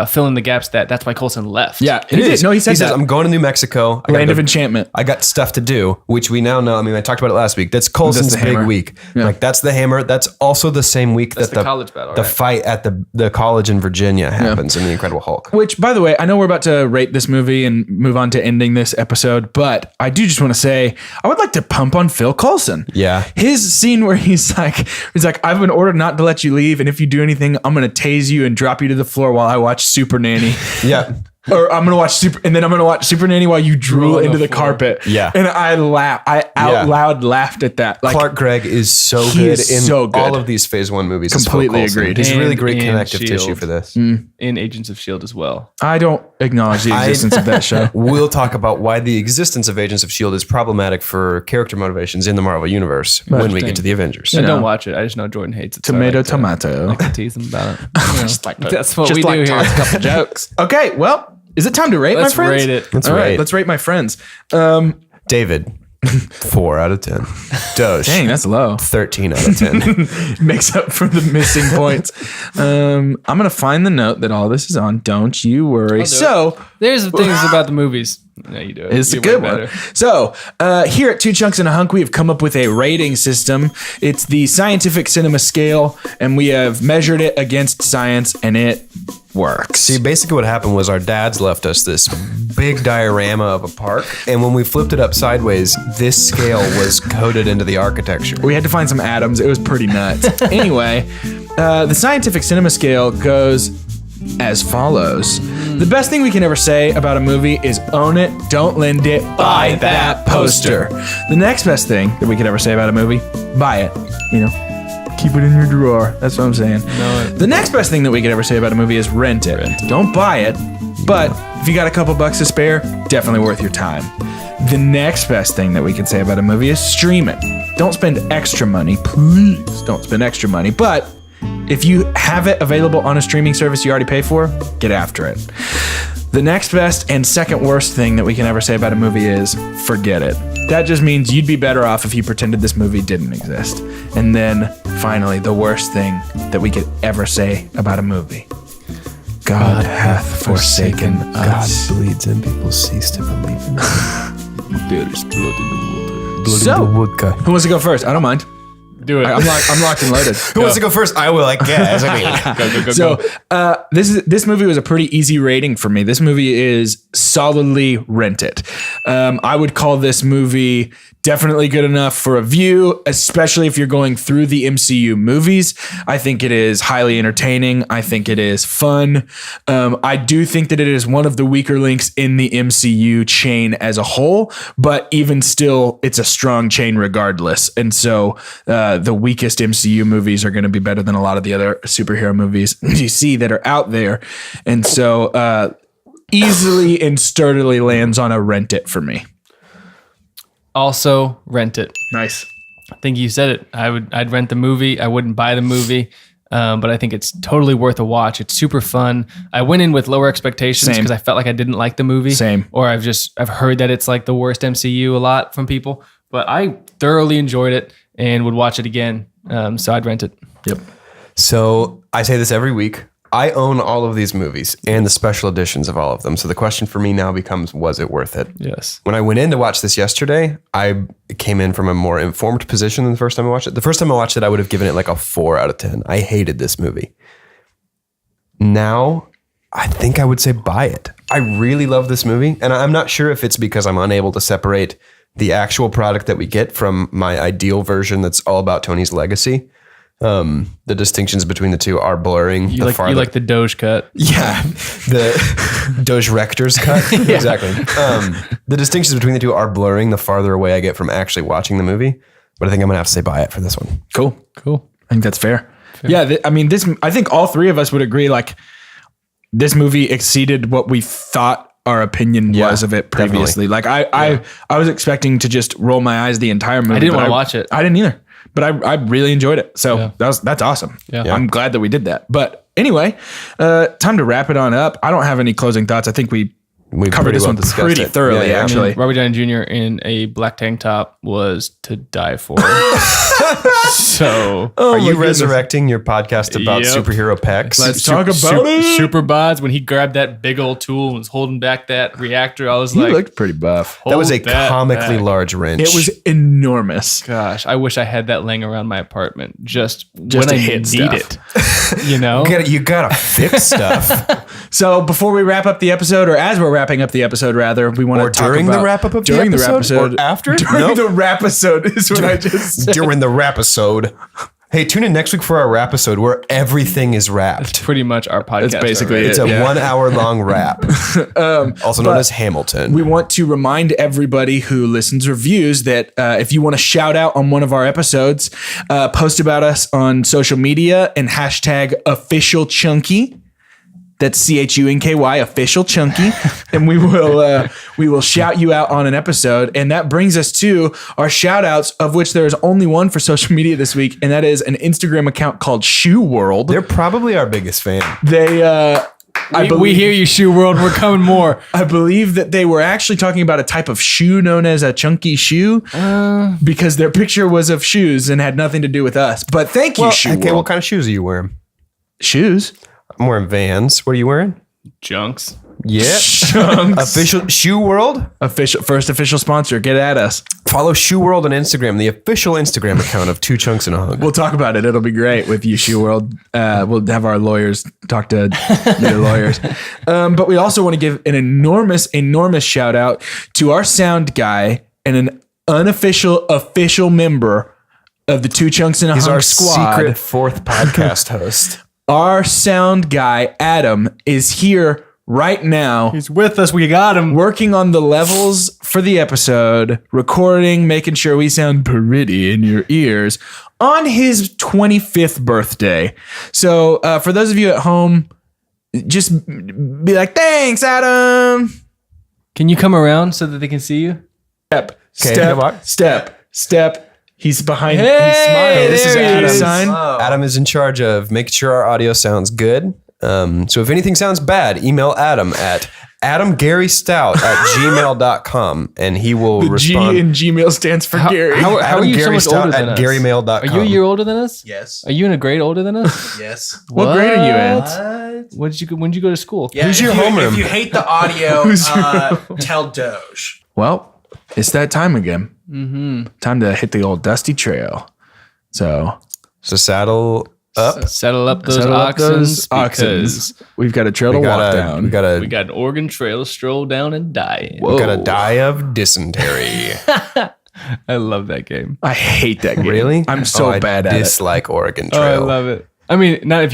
fill in the gaps. That's why Coulson left. Yeah, he did. No, he said He says, that. I'm going to New Mexico. I gotta Land go- of Enchantment. I got stuff to do, which we now know. I mean, I talked about it last week. That's Coulson's That's the big hammer. week. Yeah. Like that's the hammer. That's also the same week That's that the college battle, the right? fight at the college in Virginia happens in the Incredible Hulk. Which, by the way, I know we're about to rate this movie and move on to ending this episode, but I do just want to say I would like to pump on Phil Coulson. Yeah. His scene where he's like, I've been ordered not to let you leave, and if you do anything, I'm gonna tase you and drop you to the floor while I watch Super Nanny. Yeah. Or I'm gonna watch Super Nanny while you drool on into the the floor. carpet. Yeah. And I out loud laughed at that. Like, Clark Gregg is so he good is in so good. all of these Phase 1 movies. is Phil Completely Coulson. agreed. He's really And- great and connective Shield. tissue for this. in Agents of S.H.I.E.L.D. as well. I don't acknowledge the existence of that show. We'll talk about why the existence of Agents of S.H.I.E.L.D. is problematic for character motivations in the Marvel Universe when we get to the Avengers. I know. don't watch it. I just know Jordan hates it. so I Tomato, like to- tomato. I like to tease him about it. Just like That's what we do here. toss a couple jokes. Okay, well, is it time to rate Let's my friends? rate it. Let's All right, rate. let's rate my friends. David, 4 out of 10. Doge, Dang, that's low. 13 out of 10. Makes up for the missing points. I'm gonna find the note that all this is on. Don't you worry. So There's the things about the movies. No, you do it. it's a You're good way one. better. So here at Two Chunks and a Hunk, we have come up with a rating system. It's the scientific cinema scale, and we have measured it against science, and it works. See, basically what happened was our dads left us this big diorama of a park, and when we flipped it up sideways, this scale was coded into the architecture. We had to find some atoms. It was pretty nuts. Anyway, the scientific cinema scale goes as follows. The best thing we can ever say about a movie is own it, don't lend it, buy that poster. The next best thing that we could ever say about a movie, buy it. Keep it in your drawer. That's what I'm saying. The next best thing that we could ever say about a movie is rent it. Don't buy it, but if you got a couple bucks to spare, definitely worth your time. The next best thing that we can say about a movie is stream it. Don't spend extra money. Please don't spend extra money. But if you have it available on a streaming service you already pay for, get after it. The next best and second worst thing that we can ever say about a movie is forget it. That just means you'd be better off if you pretended this movie didn't exist. And then finally, the worst thing that we could ever say about a movie. God hath forsaken us. God bleeds and people cease to believe in him. There is blood in the water. So, Vodka. who wants to go first? I don't mind. Do it. I'm locked and loaded. Who wants to go first? I will, I guess. Go. This movie was a pretty easy rating for me. This movie is solidly rent it. I would call this movie definitely good enough for a view, especially if you're going through the MCU movies. I think it is highly entertaining. I think it is fun. I do think that it is one of the weaker links in the MCU chain as a whole, but even still, it's a strong chain regardless. And so the weakest MCU movies are going to be better than a lot of the other superhero movies you see that are out there. And so easily and sturdily lands on a rent it for me. Also, rent it. Nice. I think you said it. I'd rent the movie. I wouldn't buy the movie, but I think it's totally worth a watch. It's super fun. I went in with lower expectations because I felt like I didn't like the movie. Same. Or I've heard that it's like the worst MCU a lot from people, but I thoroughly enjoyed it and would watch it again. So I'd rent it. Yep. So I say this every week. I own all of these movies and the special editions of all of them. So the question for me now becomes, was it worth it? Yes. When I went in to watch this yesterday, I came in from a more informed position than the first time I watched it. The first time I watched it, I would have given it like a 4 out of 10. I hated this movie. Now, I think I would say buy it. I really love this movie. And I'm not sure if it's because I'm unable to separate the actual product that we get from my ideal version that's all about Tony's legacy. The distinctions between the two are blurring. You like the Doge cut. Yeah, the Doge Rector's cut. Yeah. Exactly. The distinctions between the two are blurring the farther away I get from actually watching the movie. But I think I'm going to have to say buy it for this one. Cool. I think that's fair. Yeah, I think all three of us would agree, like, this movie exceeded what we thought our opinion was of it previously. Definitely. Like, I was expecting to just roll my eyes the entire movie. I didn't want to watch it. I didn't either. But I really enjoyed it. So that's awesome. Yeah. I'm glad that we did that. But anyway, time to wrap it on up. I don't have any closing thoughts. I think we covered this one pretty thoroughly, actually. I mean, Robert Downey Jr. in a black tank top was to die for. So, are you resurrecting your podcast about superhero pecs? Let's talk about it. Super Bods, when he grabbed that big old tool and was holding back that reactor, I was He looked pretty buff. That was a comically large wrench. It was enormous. Gosh, I wish I had that laying around my apartment just when I hit need it. You know? You gotta fix stuff. So before we wrap up the episode, or as we're wrapping up the episode, rather, we want to talk during about... the wrap-up of during the the episode? episode. Or after? During the rap-episode is what I just said. During the rap-episode. Hey, tune in next week for our rap-episode where everything is wrapped. It's pretty much our podcast. It's basically already. It's a 1 hour long rap. Also known as Hamilton. We want to remind everybody who listens or views that if you want to shout out on one of our episodes, post about us on social media and hashtag official chunky. That's CHUNKY, official chunky. And we will shout you out on an episode. And that brings us to our shout outs, of which there is only one for social media this week. And that is an Instagram account called Shoe World. They're probably our biggest fan. We hear you, Shoe World. We're coming more. I believe that they were actually talking about a type of shoe known as a chunky shoe because their picture was of shoes and had nothing to do with us. But thank you, Shoe World. What kind of shoes are you wearing? Shoes? I'm wearing Vans. What are you wearing? Junks. Yeah. Chunks. Official Shoe World. First official sponsor. Get at us. Follow Shoe World on Instagram, the official Instagram account of 2 Chunks and a Hunk. We'll talk about it. It'll be great with you, Shoe World. We'll have our lawyers talk to their lawyers. But we also want to give an enormous shout out to our sound guy and an unofficial official member of the 2 Chunks and a Hunk squad. He's our secret 4th podcast host. our sound guy, Adam, is here right now. He's with us. We got him. Working on the levels for the episode, recording, making sure we sound pretty in your ears on his 25th birthday. So for those of you at home, just be like, thanks, Adam. Can you come around so that they can see you? Step. He's behind. Hey, he's smiling. This is there he Adam's is. sign. Adam is in charge of making sure our audio sounds good. So if anything sounds bad, email Adam at adamgarystout@gmail.com and he will The respond. G in Gmail stands for Gary. How are you so much older than us? GaryMail.com. Are you a year older than us? Yes. Are you in a grade older than us? Yes. What grade are you in? What? When'd you go to school? Yeah, Who's if your you, homeroom? If you hate the audio, tell Doge. Well, it's that time again. Mm-hmm. Time to hit the old dusty trail. So saddle up. Settle up those settle up those oxens. oxens. We've got a trail to walk down. We got We got an Oregon Trail stroll down and die. we got to die of dysentery. I love that game. I hate that game. Really? I'm so I bad at it. dislike Oregon Oh, I Trail. love it. I mean, not if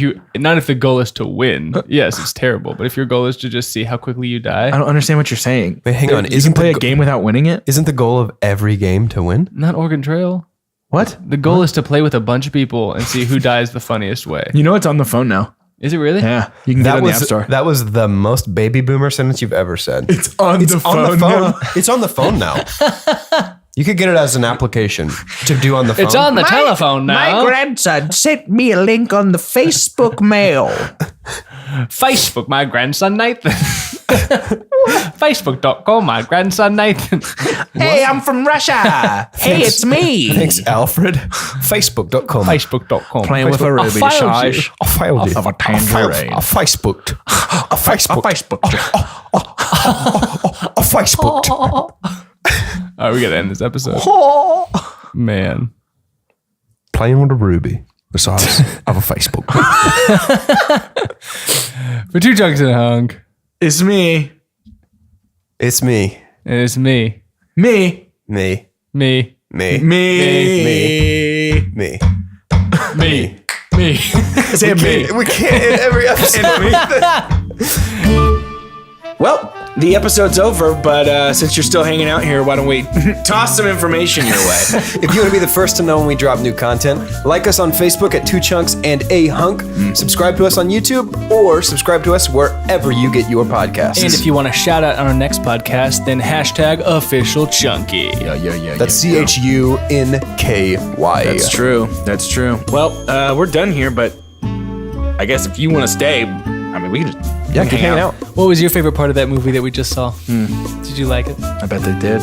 the goal is to win. Yes, it's terrible. But if your goal is to just see how quickly you die, I don't understand what you're saying. Wait, hang on. You can play a game without winning it? Isn't the goal of every game to win? not Oregon Trail. What? The goal is to play with a bunch of people and see who dies the funniest way. You know it's on the phone now. Is it really? Yeah. You can get it on the App Store. That was the most baby boomer sentence you've ever said. It's on the phone now. It's on the phone now. You could get it as an application to do on the phone. It's on the telephone now. grandson sent me a link on the Facebook mail. Facebook, my grandson Nathan. Facebook.com, my grandson Nathan. Hey, I'm from Russia. Hey, it's me. Thanks, Alfred. Facebook.com. Facebook.com. Playing with a ruby I filed you. size I failed you. of a tangerine. I Facebooked. I Facebooked. Facebook. I Facebooked. All right, we got to end this episode. Man. Playing with a ruby the size of a Facebook. For Two Chunks and a Hunk, It's me. It's me. and it's me. Me. Me. Me. Me. Me. Me. Me. Me. Say me. We can't end every episode. Well, the episode's over, but since you're still hanging out here, why don't we toss some information your way? If you want to be the first to know when we drop new content, like us on Facebook at Two Chunks and a Hunk. Subscribe to us on YouTube or subscribe to us wherever you get your podcasts. And if you want a shout out on our next podcast, then hashtag official chunky. Yeah. That's CHUNKY. That's true. That's true. Well, we're done here, but I guess if you want to stay, I mean, we can just keep hanging out. What was your favorite part of that movie that we just saw? Did you like it? I bet they did.